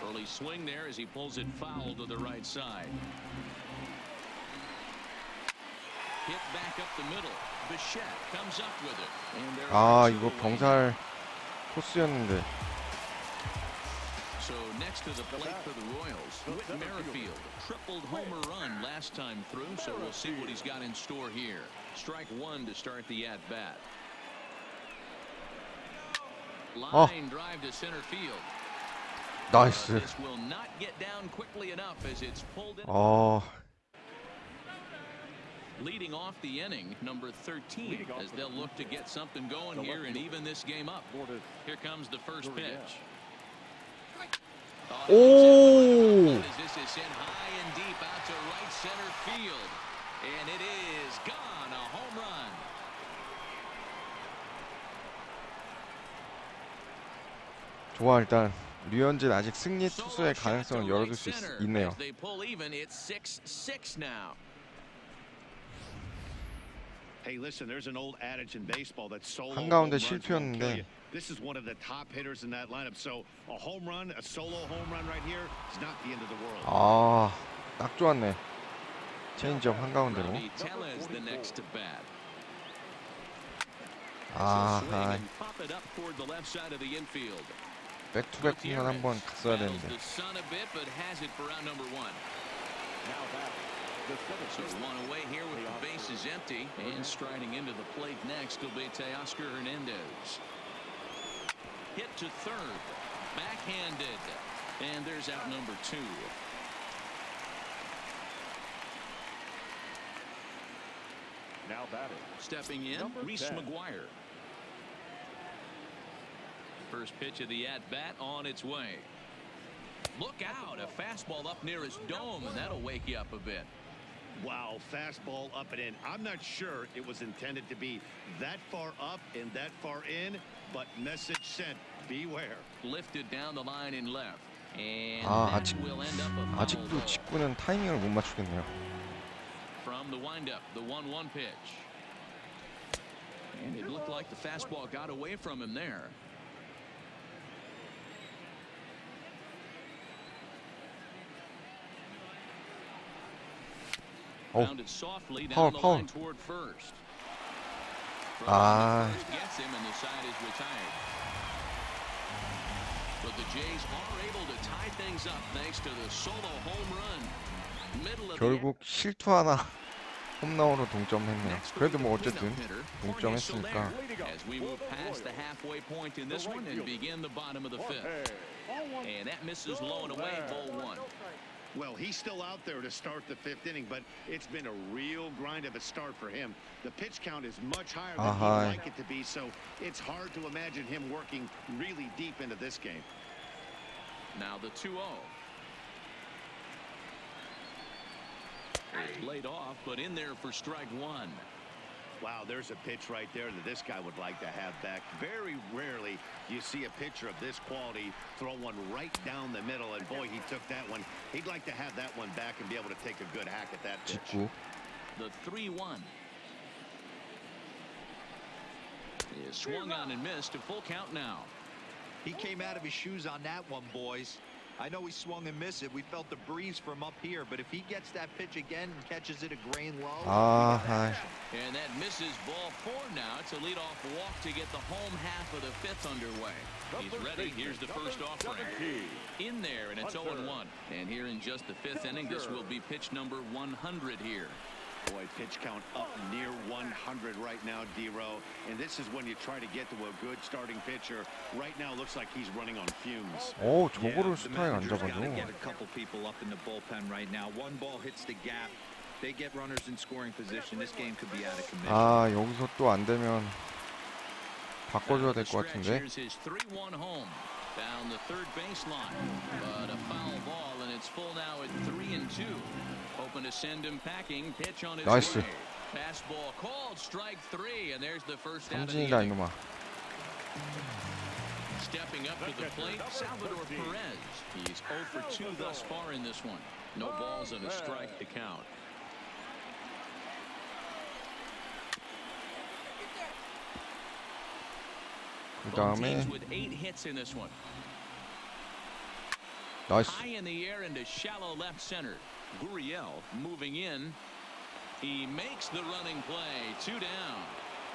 Early swing there as he pulls it foul to the right side. Hit back up the middle. Bichette comes up with it. And there 아, are 이거 2 병살 코스였는데. So next to the plate for the Royals, Whit Merrifield, tripled homer run last time through, so we'll see what he's got in store here. Strike 1 to start the at-bat. Line drive to center field. 나이스. This will not get down quickly enough as it's pulled in. Leading off the inning, number 13, as they'll look to get something going here and even this game up. Here comes the first pitch. 오! As this is sent high and deep out to right center field, and it is gone, a home run. 좋아, 일단 류현진 아직 승리 투수의 가능성을 열어줄 수 있네요. They pull even, it's 6-6 now. Hey, listen, there's an old adage in baseball that solo 한가운데 home runs won't 실투였는데. kill you. This is one of the top hitters in that lineup. So a home run, a solo home run right here is not the end of the world. 아, 딱 좋았네. 체인지업 한가운데로. Robbie Tellez the next to bat. 아, So swing and pop it up toward the left side of the infield. 백투백 홈런 한번 갔어야 Battles 되는데. the sun a bit, but has it for out number 1. Now back. So one away here with the bases empty, and striding into the plate next will be Teoscar Hernandez. Hit to third, backhanded, and there's out number 2. Now batting. Stepping in, Number Reese 10. McGuire. First pitch of the at-bat on its way. Look out, a fastball up near his dome, and that'll wake you up a bit. Wow, fastball up and in. I'm not sure it was intended to be that far up and that far in, but message sent, beware. Lifted down the line in left, and 아, that will end up a foul 아직도 ball. 직구는 타이밍을 못 맞추겠네요. From the windup, the 1-1 pitch. And it looked like the fastball got away from him there. Bounded softly down the line toward first. 아, Gets him and the side is retired. But the Jays are able to tie things up thanks to the solo home run. Middle of 결국 실투 하나 홈런으로 동점했네요. 그래도 뭐 어쨌든 동점했으니까. As we move past the halfway point in this one and begin the bottom of the 5th. And that misses low and away, ball 1. Well, he's still out there to start the 5th inning, but it's been a real grind of a start for him. The pitch count is much higher than he'd like it to be, so it's hard to imagine him working really deep into this game. Now the 2-0. It's laid off, but in there for strike 1. Wow, there's a pitch right there that this guy would like to have back. Very rarely do you see a pitcher of this quality throw one right down the middle, and boy, he took that one. He'd like to have that one back and be able to take a good hack at that pitch. 직구. The 3-1 is swung on and missed. A full count now. He came out of his shoes on that one, boys. I know he swung and missed it. We felt the breeze from up here, but if he gets that pitch again and catches it a grain low. 아, And that misses ball 4 now. It's a leadoff walk to get the home half of the 5th underway. He's ready. Here's the first offering. In there, and it's 0-1. And here in just the 5th inning, this will be pitch number 100 here. Boy, pitch count up near 100 right now, D-Row. And this is when you try to get to a good starting pitcher. Right now, looks like he's running on fumes. 오, 저거를 스타일 안 Got to 잡아줘. get a couple people up in the bullpen right now. One ball hits the gap. They get runners in scoring position. This game could be out of commission. 아, 여기서 또 안 되면 바꿔줘야 될 것 같은데. Here's his 3-1 home down the third baseline, but a foul ball, and it's full now at 3-2. Hoping to send him packing. Pitch on his 나이스. way. Fastball called, strike 3, and there's the first out of the 삼진이다 inning. 이놈아. Stepping up to the plate, Salvador Perez. He's 0 for 2 thus far in this one. No balls and a strike to count. 그 Both 다음에 teams with 8 hits in this one. 나이스. High in the air into shallow left center. Gurriel moving in. He makes the running play. 2 down.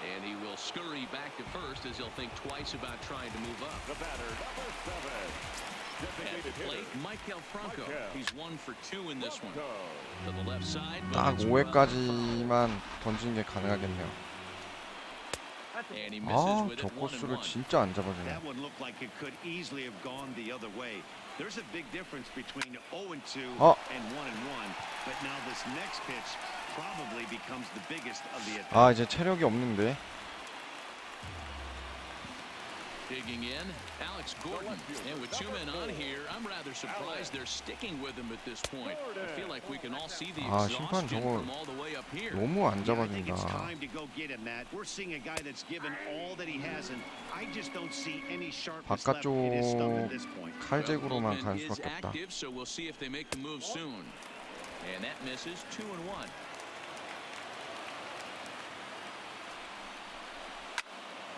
And he will scurry back to first as he'll think twice about trying to move up. The batter, number 7. At the plate, Michael Franco. He's 1 for 2 in this one. Franco. To the left side. but 딱 it's 5회까지만 던지는 게 가능하겠네요. And he misses 아, with 저 it 1-1. 코스를 진짜 안 잡아주네. That one looked like it could easily have gone the other way. There's a big difference between 0-2 어. and 1-1. But now this next pitch probably becomes the biggest of the 아, 이제 체력이 없는데. Digging in, Alex Gordon. And with two men on here, I'm rather surprised they're sticking with him at this point. I feel like we can all see the 아, 심판 exhaustion 저거 from all the way up here. 너무 안 Yeah, I think it's 잡아준다. time to go get him, Matt. We're seeing a guy that's given all that he has, and I just don't see any sharpness left in his stump at this point. 칼제구로만 Bullpen 갈 is 수밖에 없다. active, so we'll see if they make the move soon. And that misses 2-1.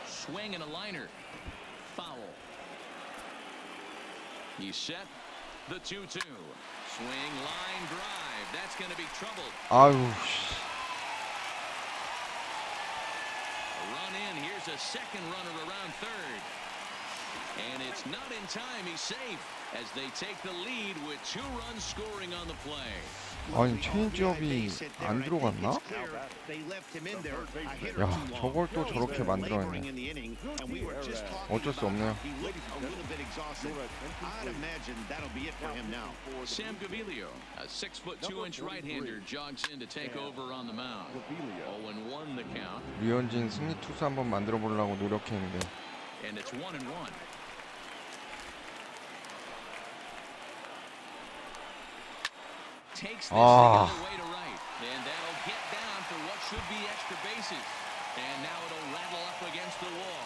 Swing and a liner. Foul. He's set. The 2-2. Swing, line, drive. That's going to be trouble. 아유, 씨. A run in. Here's a second runner around third. And it's not in time. He's safe as they take the lead with 2 runs scoring on the play. 아니, 체인지업이 안 들어갔나? 야, 저걸 또 저렇게 만들어냈네. 어쩔 수 없네요. Sam Gaviglio, a 6'2" right-hander, jogs in to take over on the mound. 0-1 the count. 류현진 승리 투수 한번 만들어 보려고 노력했는데. And it's 1-1. Takes this the other way to right, and that'll get down for what should be extra bases. And now it'll rattle up against the wall.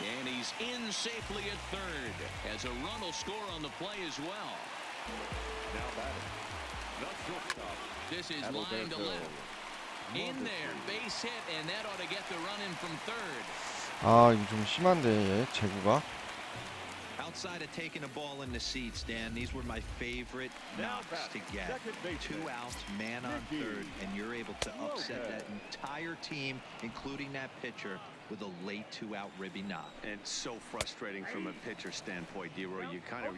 And he's in safely at third, as a run will score on the play as well. Now batting. The shortstop. This is line to left. In there, base hit, and that ought to get the run in from third. 아, 이거 좀 심한데, 얘 제구가. Outside of taking a ball in the seats, Dan, these were my favorite knocks to get. 2 outs, man on third, and you're able to upset that entire team, including that pitcher, with a late 2-out ribby knock. And so frustrating from a pitcher standpoint, D-Roy.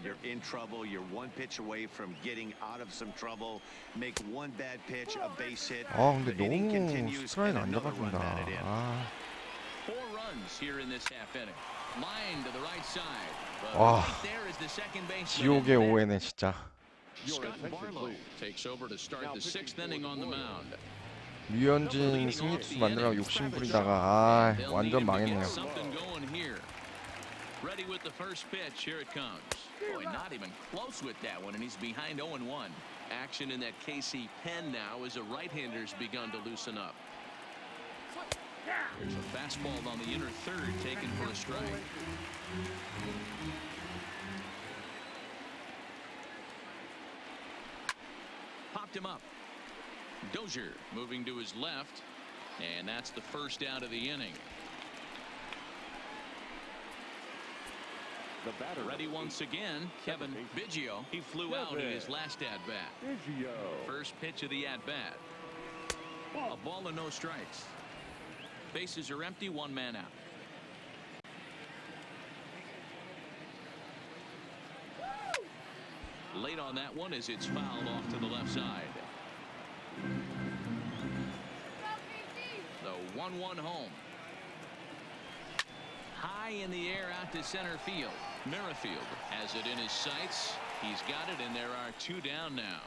You're in trouble. You're 1 pitch away from getting out of some trouble. Make 1 bad pitch, a base hit. 아, 근데 The inning 너무 continues, 스트라이크 and 안 another run 잡아준다. batted in. 아, 4 runs here in this half inning. Line to the right side. But 와, right there is the second baseman. 지옥의 오해네 진짜. Scott Barlow takes over to start the 6th inning on the mound. 류현진 승리 투수 만들라고 욕심 부리다가 아, They'll need 완전 him to get 망했네요. something going here. Ready with the first pitch. Here it comes. Boy, not even close with that one, and he's behind 0-1. Action in that KC pen now as a right-hander's begun to loosen up. There's a fastball on the inner third taken for a strike. Popped him up. Dozier moving to his left, and that's the first out of the inning. The batter. Ready once again, Kevin Biggio. He flew out in his last at-bat. First pitch of the at-bat. A ball and no strikes. Bases are empty, 1 man out. Late on that one as it's fouled off to the left side. The 1-1 home. High in the air out to center field. Merrifield has it in his sights. He's got it, and there are 2 down now.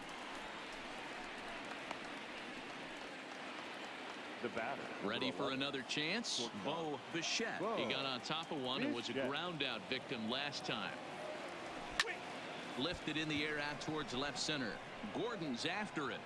The batter. Ready for another chance? Bo Bichette. He got on top of one and was a ground out victim last time. Lifted in the air out towards left center. Gordon's after it.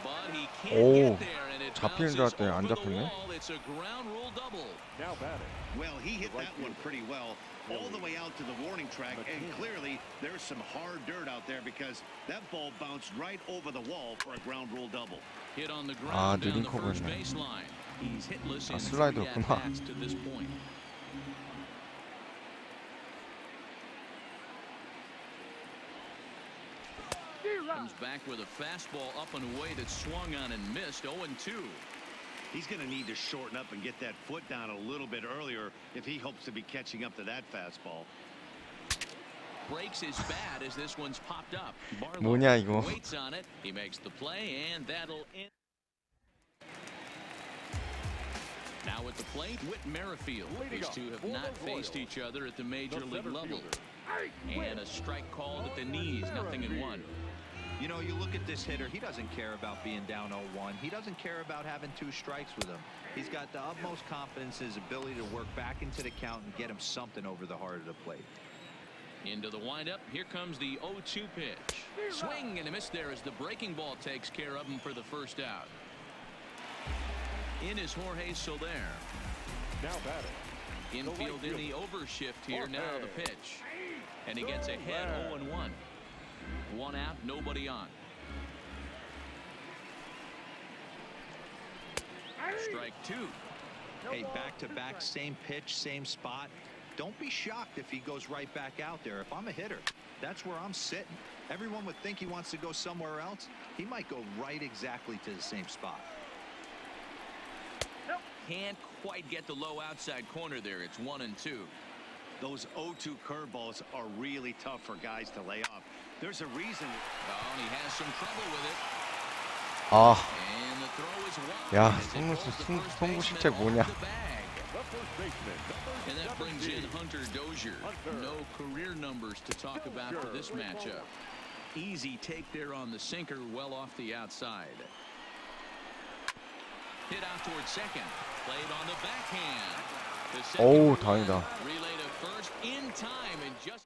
But he can't 오, get there, and it 잡히는 bounces 줄 알았더니 안 over the 잡혔네. wall. It's a ground rule double. Now batting. Well, he hit that one pretty well, all the way out to the warning track, and clearly there's some hard dirt out there because that ball bounced right over the wall for a ground rule double. Hit on the 아, ground down 느린 the first 커브였네. baseline. He's hitless 아, in 3 슬라이더였구나. at-bats to this point. Comes back with a fastball up and away that swung on and missed. 0-2. He's going to need to shorten up and get that foot down a little bit earlier if he hopes to be catching up to that fastball. Breaks his bat as this one's popped up. 뭐냐 이거. Waits on it. He makes the play, and that'll end. Now at the plate, Whit Merrifield. These two have not faced each other at the major league level. And a strike called at the knees, 0-1. You know, you look at this hitter, he doesn't care about being down 0-1. He doesn't care about having 2 strikes with him. He's got the utmost confidence in his ability to work back into the count and get him something over the heart of the plate. Into the windup. Here comes the 0-2 pitch. Swing and a miss there as the breaking ball takes care of him for the first out. In is Jorge Soler. Now batting. Infield in the overshift here. Now the pitch. And he gets ahead 0-1. 1 out, nobody on. Strike 2. Hey, back-to-back, same pitch, same spot. Don't be shocked if he goes right back out there. If I'm a hitter, that's where I'm sitting. Everyone would think he wants to go somewhere else. He might go right exactly to the same spot. Can't quite get the low outside corner there. It's 1-2. Those 0-2 curveballs are really tough for guys to lay off. There's a reason. Oh, and he has some trouble with it. 아, And the throw is wide. 야, As it goes to first 송구 baseman 실책 off 뭐냐? the bag. The first baseman, And that number brings in 17. Hunter Dozier. No career numbers to talk about for this matchup. Easy take there on the sinker, well off the outside. Hit out towards second. Played on the backhand. The second 어우, run 다행이다. relay to first in time and just.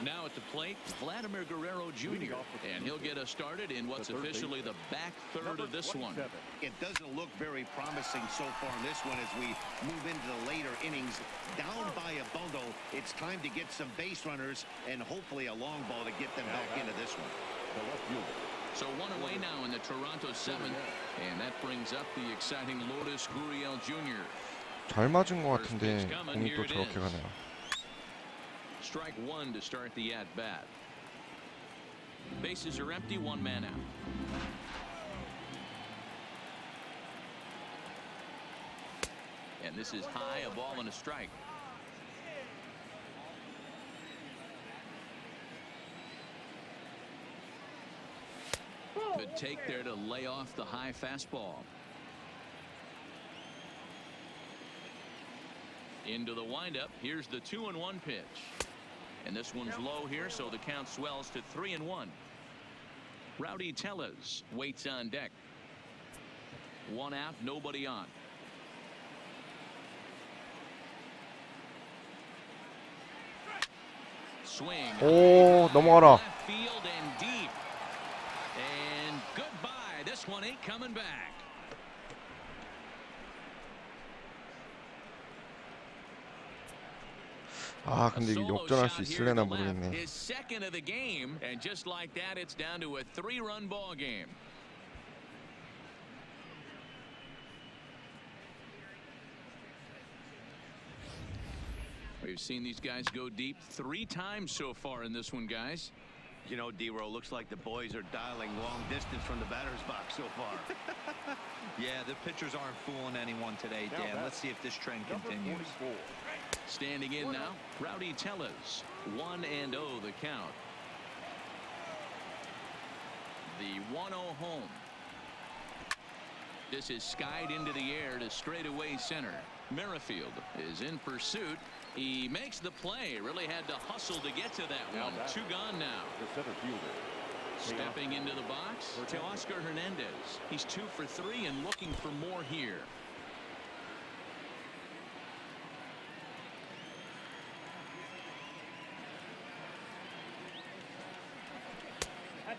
Now at the plate, Vladimir Guerrero Jr. And he'll get us started in what's officially the back third of this one. It doesn't look very promising so far in this one as we move into the later innings. Down by a bundle, it's time to get some base runners and hopefully a long ball to get them back into this one. The left fielder. So 1 away now in the Toronto 7th. And that brings up the exciting Lourdes Gurriel Jr. 잘 맞은 것 같은데 공이 또 저렇게 가네요. Strike 1 to start the at-bat. Bases are empty, 1 man out. And this is high, a ball and a strike. Good take there to lay off the high fastball. Into the windup. Here's the 2-1 pitch. And this one's low here, so the count swells to 3-1. Rowdy Tellez waits on deck. 1 out, nobody on. Swing. 오, 넘어가라. Left field and deep. And goodbye. This one ain't coming back. 아, 근데 이게 역전할 수 있을래나 모르겠네. His second of the game, and just like that, it's down to a 3-run ball game. We've seen these guys go deep 3 times so far in this one, guys. You know, D-Row, looks like the boys are dialing long distance from the batter's box so far. Yeah, the pitchers aren't fooling anyone today, Dan. Let's see if this trend continues. Standing in now, Rowdy Tellez. 1-0 the count. The 1-0 home. This is skied into the air to straightaway center. Merrifield is in pursuit. He makes the play. Really had to hustle to get to that one. 2 gone now. The center fielder. Stepping into the box, Teoscar Hernandez. He's 2 for 3 and looking for more here.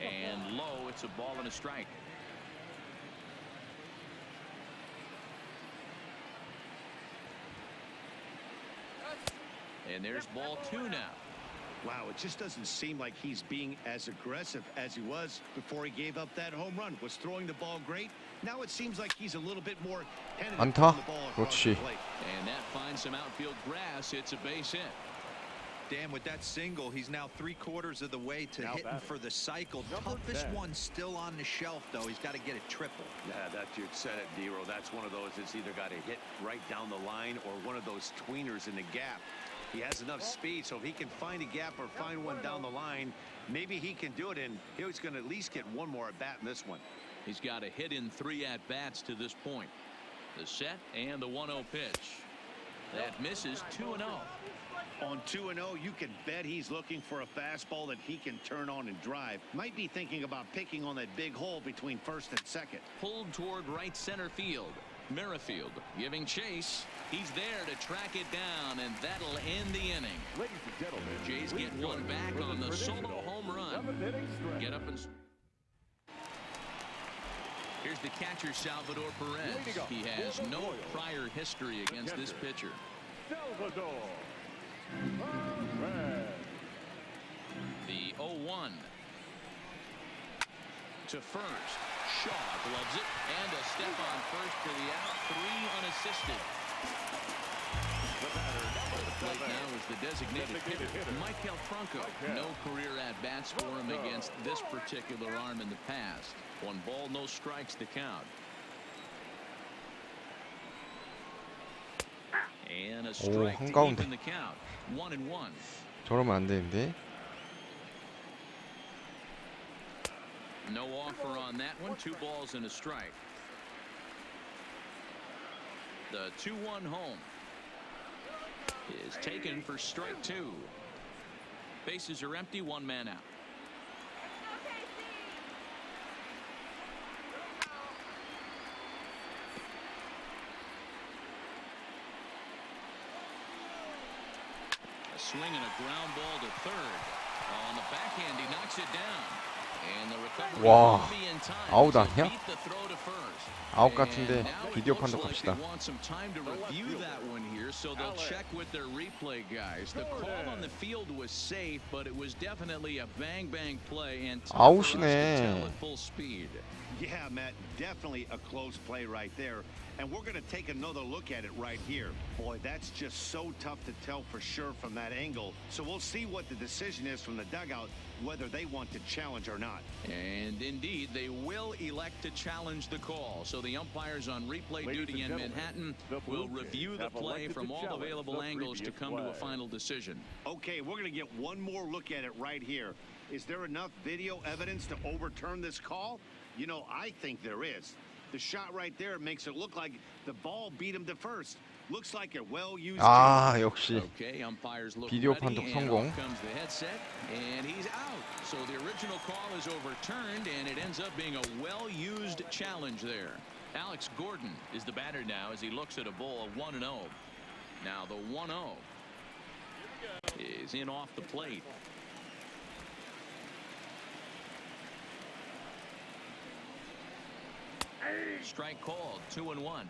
And low, it's a ball and a strike. And there's ball 2 now. Wow, it just doesn't seem like he's being as aggressive as he was before he gave up that home run. Was throwing the ball great. Now it seems like he's a little bit more tentative 안타? on the ball across the 그렇지. plate. And that finds some outfield grass. It's a base hit. Dan, with that single, he's now 3/4 of the way to Now hitting batting. for the cycle. Number Toughest 10. one still on the shelf, though. He's got to get a triple. Yeah, that you said it, D-Row. That's one of those that's either got to hit right down the line or one of those tweeners in the gap. He has enough speed, so if he can find a gap or find one down the line, maybe he can do it, and he's going to at least get one more at bat in this one. He's got a hit in 3 at-bats to this point. The set and the 1-0 pitch. That misses 2-0. On 2-0, you can bet he's looking for a fastball that he can turn on and drive. Might be thinking about picking on that big hole between first and second. Pulled toward right center field. Merrifield giving chase. He's there to track it down, and that'll end the inning. Ladies and gentlemen, Jays please get join one me back for the on the solo traditional home run. 7th-inning stretch. Get up and... Here's the catcher, Salvador Perez. Leading up He has for the no Royals, prior history against this pitcher. Salvador Perez. The 0-1 to first. Shaw gloves it, and a step on first for the out. 3 unassisted. The batter, number Right 7. now is the designated hitter, Michael Franco. No career at-bats for him against this particular arm in the past. 1 ball, no strikes to count. And a strike to 한가운데. even the count. 1-1. 저러면 안 되는데. No offer on that one. 2 balls and a strike. The 2-1 home is taken for strike 2. Bases are empty. 1 man out. A swing and a ground ball to third. On the backhand, he knocks it down. And the recovery 와, won't be in time. 아웃 to 아니야? beat the throw to first. 아웃 같은데 And now it 비디오 looks 판독 like 갑시다. they want some time to review that one here, so they'll check with their replay guys. The call on the field was safe, but it was definitely a bang play and tough for us to 아웃이네. tell at full speed. Yeah, Matt, definitely a close play right there. And we're going to take another look at it right here. Boy, that's just so tough to tell for sure from that angle. So we'll see what the decision is from the dugout, whether they want to challenge or not. And indeed, they will elect to challenge the call. So the umpires on replay Ladies duty and in gentlemen, Manhattan the Blue will Jays review the have play elected from to all challenge available the angles to previous come to a play. final decision. Okay, we're going to get one more look at it right here. Is there enough video evidence to overturn this call? You know, I think there is. The shot right there makes it look like the ball beat him to first. Looks like a well-used 아, 역시 Okay, umpires look 비디오 ready, 판독 and 성공. off comes the headset, and he's out. So the original call is overturned, and it ends up being a well-used challenge there. Alex Gordon is the batter now as he looks at a ball of 1-0. Now the 1-0 is in off the plate. Strike called. 2-1.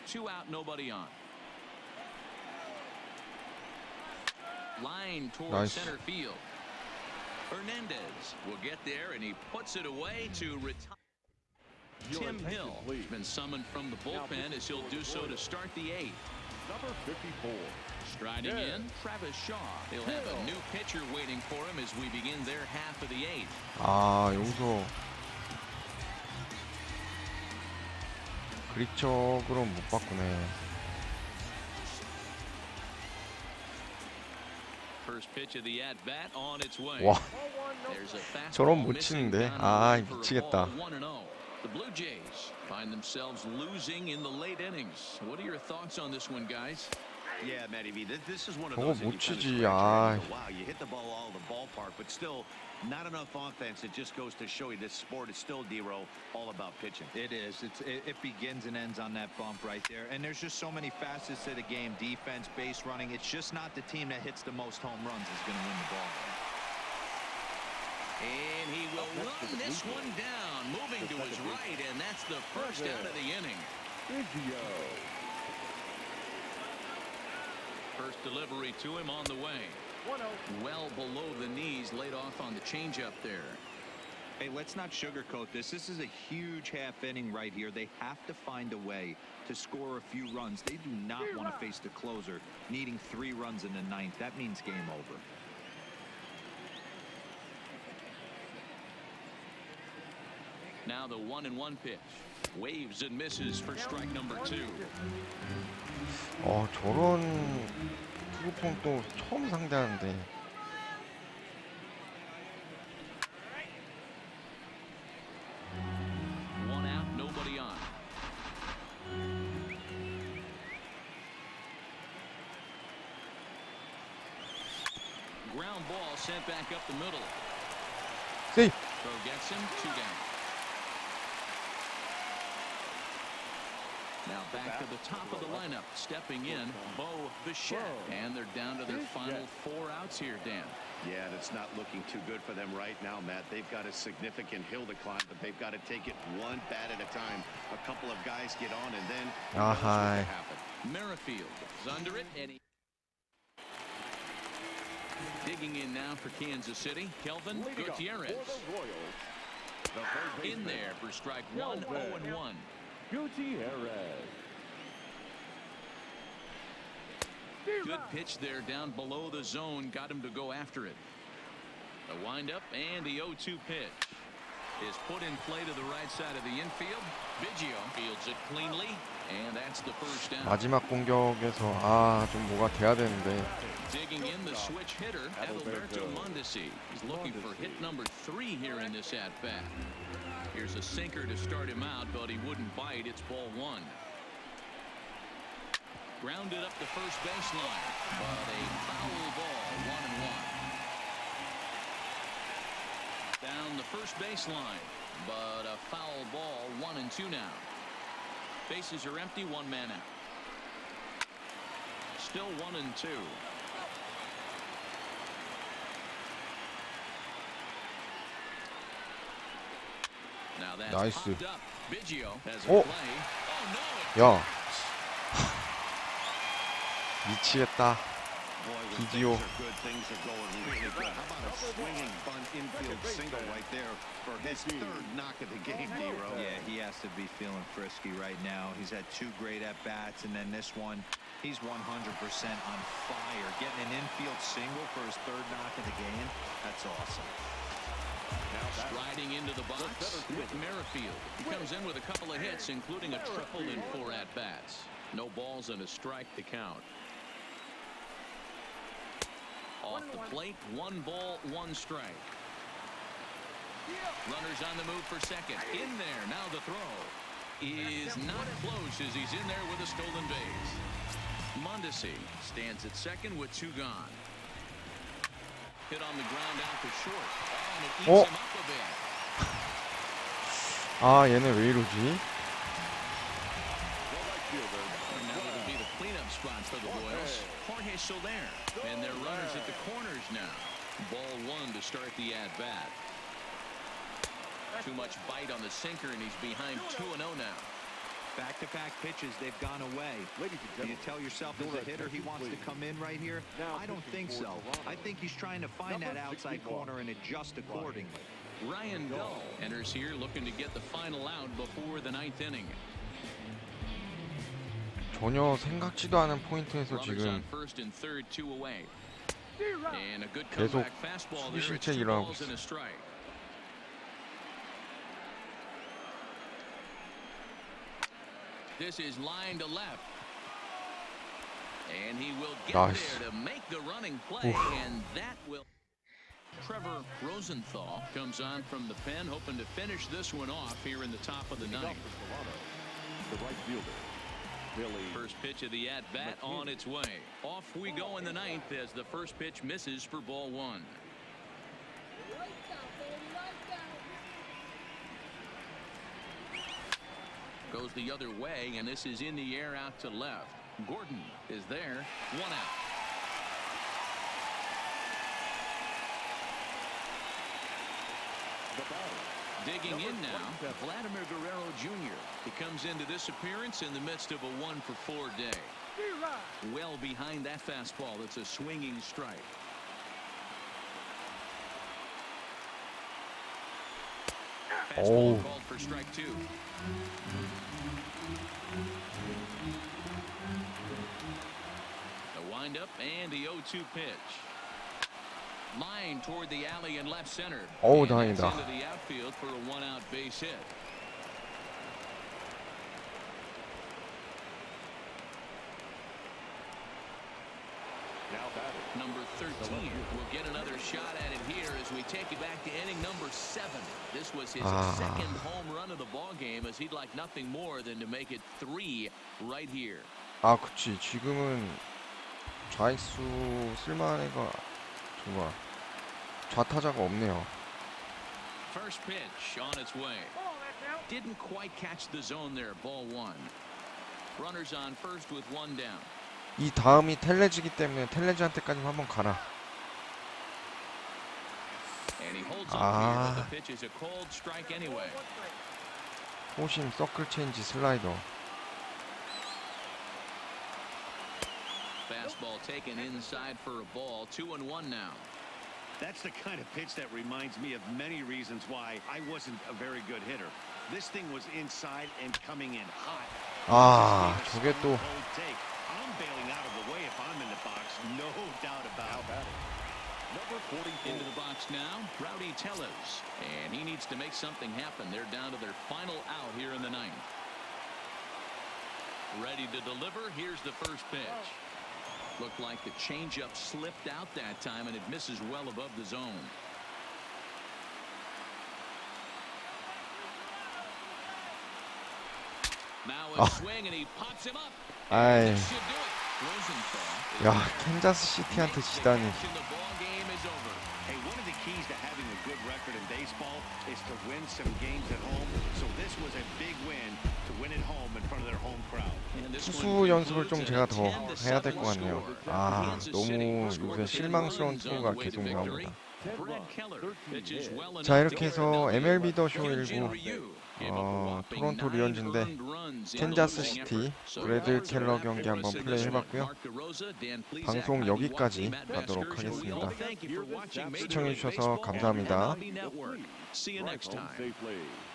Two out, nobody on. Line towards Nice. center field. Hernandez will get there, and he puts it away to retire. Your Tim attention, Hill has please. been summoned from the bullpen as he'll do so to start the 8th. Number 54. Striding Yeah. in, Travis Shaw. They'll have a new pitcher waiting for him as we begin their half of the 8th. 아, 여기서 그립적으로 못 바꾸네. First pitch of the at-bat on its way. 와, There's a fastball 저런 못 missing 치는데. down 아, for a 미치겠다. ball 1-0. The Blue Jays find themselves losing in the late innings. What are your thoughts on this one, guys? Yeah, Matty V, this is one of 저거 those that 못 you kind of 치지. scratch your head and 아, go, wow, you hit the ball all the ballpark, but still not enough offense. It just goes to show you this sport is still, D-Row, all about pitching. It is. It begins and ends on that bump right there. And there's just so many facets to the game. Defense, base running. It's just not the team that hits the most home runs is going to win the ball. And he will run this one down, moving to his right, and that's the first out of the inning. Biggio. First delivery to him on the way. 1-0. Well below the knees, laid off on the changeup there. Hey, let's not sugarcoat this. This is a huge half inning right here. They have to find a way to score a few runs. They do not want to face the closer needing 3 runs in the 9th. That means game over. Now the 1-1 pitch. Waves and misses for strike number 2. 저런 투구폼 또 처음 상대하는데. ground ball sent back up the middle. 세이. Throw gets him 2 down. Now back to the top of the lineup, stepping in, Bo Bichette, and they're down to their final 4 outs here, Dan. Yeah, and it's not looking too good for them right now, Matt. They've got a significant hill to climb, but they've got to take it one bat at a time. A couple of guys get on, and then who knows what 아하. could happen. Merrifield is under it, and digging in now for Kansas City, Kelvin Gutierrez. In there for strike 1, 0-1. Gutierrez. Good pitch there down below the zone, got him to go after it. The windup and the 0-2 pitch is put in play to the right side of the infield. Biggio fields it cleanly, and that's the first down. 마지막 공격에서 좀 뭐가 돼야 되는데. Digging in the switch hitter, Adalberto Mondesi. He's looking for hit number 3 here in this at-bat. Here's a sinker to start him out, but he wouldn't bite. It's ball 1. Grounded up the first baseline, but a foul ball, 1-1. Down the first baseline, but a foul ball, 1-2 now. Bases are empty, 1 man out. Still 1-2. Now that's 나이스. popped up. Biggio has a 오. play. Oh no! 야. 미치겠다. Boy, when Biggio. things are going really good. How about a swinging bunt infield single right there for his 3rd knock of the game, D-Row? Yeah, he has to be feeling frisky right now. He's had 2 great at-bats, and then this one, he's 100% on fire. Getting an infield single for his 3rd knock of the game, that's awesome. Striding into the box with Merrifield. He comes in with a couple of hits, including a triple in 4 at-bats. No balls and a strike to count. Off the plate, 1 ball, 1 strike. Runners on the move for second. In there, now the throw is not close as he's in there with a stolen base. Mondesi stands at second with 2 gone. Hit on the ground out to short. And it eats Oh. him up a bit. 얘네 왜 이러지? And now it'll be the cleanup spot for the Royals. Jorge Soler. And they're runners at the corners now. Ball 1 to start the at-bat. Too much bite on the sinker, and he's behind 2-0 now. Back-to-back pitches, they've gone away. Do you tell yourself as a hitter he wants to come in right here? I don't think so. I think he's trying to find that outside corner and adjust accordingly. Ryan Gull enters here looking to get the final out before the 9th inning. 전혀 생각지도 않은 포인트에서 Runners 지금 on first and third, 2 away. And a good 계속 comeback fastball there. It's 수비실책 2 일어나고 balls and 있어. a strike. This is line to left. And he will get Nice. there to make the running play, and that will. Trevor Rosenthal comes on from the pen, hoping to finish this one off here in the top of the 9th. The right fielder, Billy. First pitch of the at-bat on its way. Off we go in the 9th as the first pitch misses for ball 1. Goes the other way, and this is in the air out to left. Gordon is there. 1 out. Digging in now, Vladimir Guerrero Jr. He comes into this appearance in the midst of a 1-for-4 day. Well behind that fastball. It's a swinging strike. Fastball called for strike 2. The windup and the 0-2 pitch. Line toward the alley in left center. 어우, And that's 다행이다. into the outfield for a 1-out base hit. Number 13 will get another shot at it here as we take it back to inning number 7. This was his second home run of the ball game, as he'd like nothing more than to make it 3 right here. 그치. 지금은 좌익수 쓸만한 애가 좋아. 좌타자가 없네요. First pitch on its way. Didn't quite catch the zone there. Ball one. Runners on first with one down. 이 다음이 텔레즈기 때문에 텔레즈한테까지 한번 가라. And he holds up here, but the pitch is a cold strike anyway. 호심 서클 체인지 슬라이더. Fastball taken inside for a ball. 2-1 now. That's the kind of pitch that reminds me of many reasons why I wasn't a very good hitter. This thing was inside and coming in hot. 아, 저게 또 I'm bailing out of the way if I'm in the box, no doubt about it. Number 44. Into the box now, Rowdy Tellez. And he needs to make something happen. They're down to their final out here in the ninth. Ready to deliver. Here's the first pitch. Looked like the changeup slipped out that time, and it misses well above the zone. Now a swing, and he pops him up. 아이, Should do it. Rosenthal. 야, 캔자스시티한테 지다니. The ball game is over. Hey, one of the keys to having a good record in baseball is to win some games at home. So this was a big win to win at home in front of their home crowd. 투수 연습을 좀 제가 더 해야 될 것 같네요. 아, 너무 요새 실망스러운 투구가 계속 나옵니다. 자, 이렇게 해서 MLB 더 쇼 1부 토론토 류현진대 캔자스시티 브래드 켈러 경기 한번 플레이 해봤고요. 방송 여기까지 하도록 하겠습니다. 시청해주셔서 감사합니다. Home safe lane.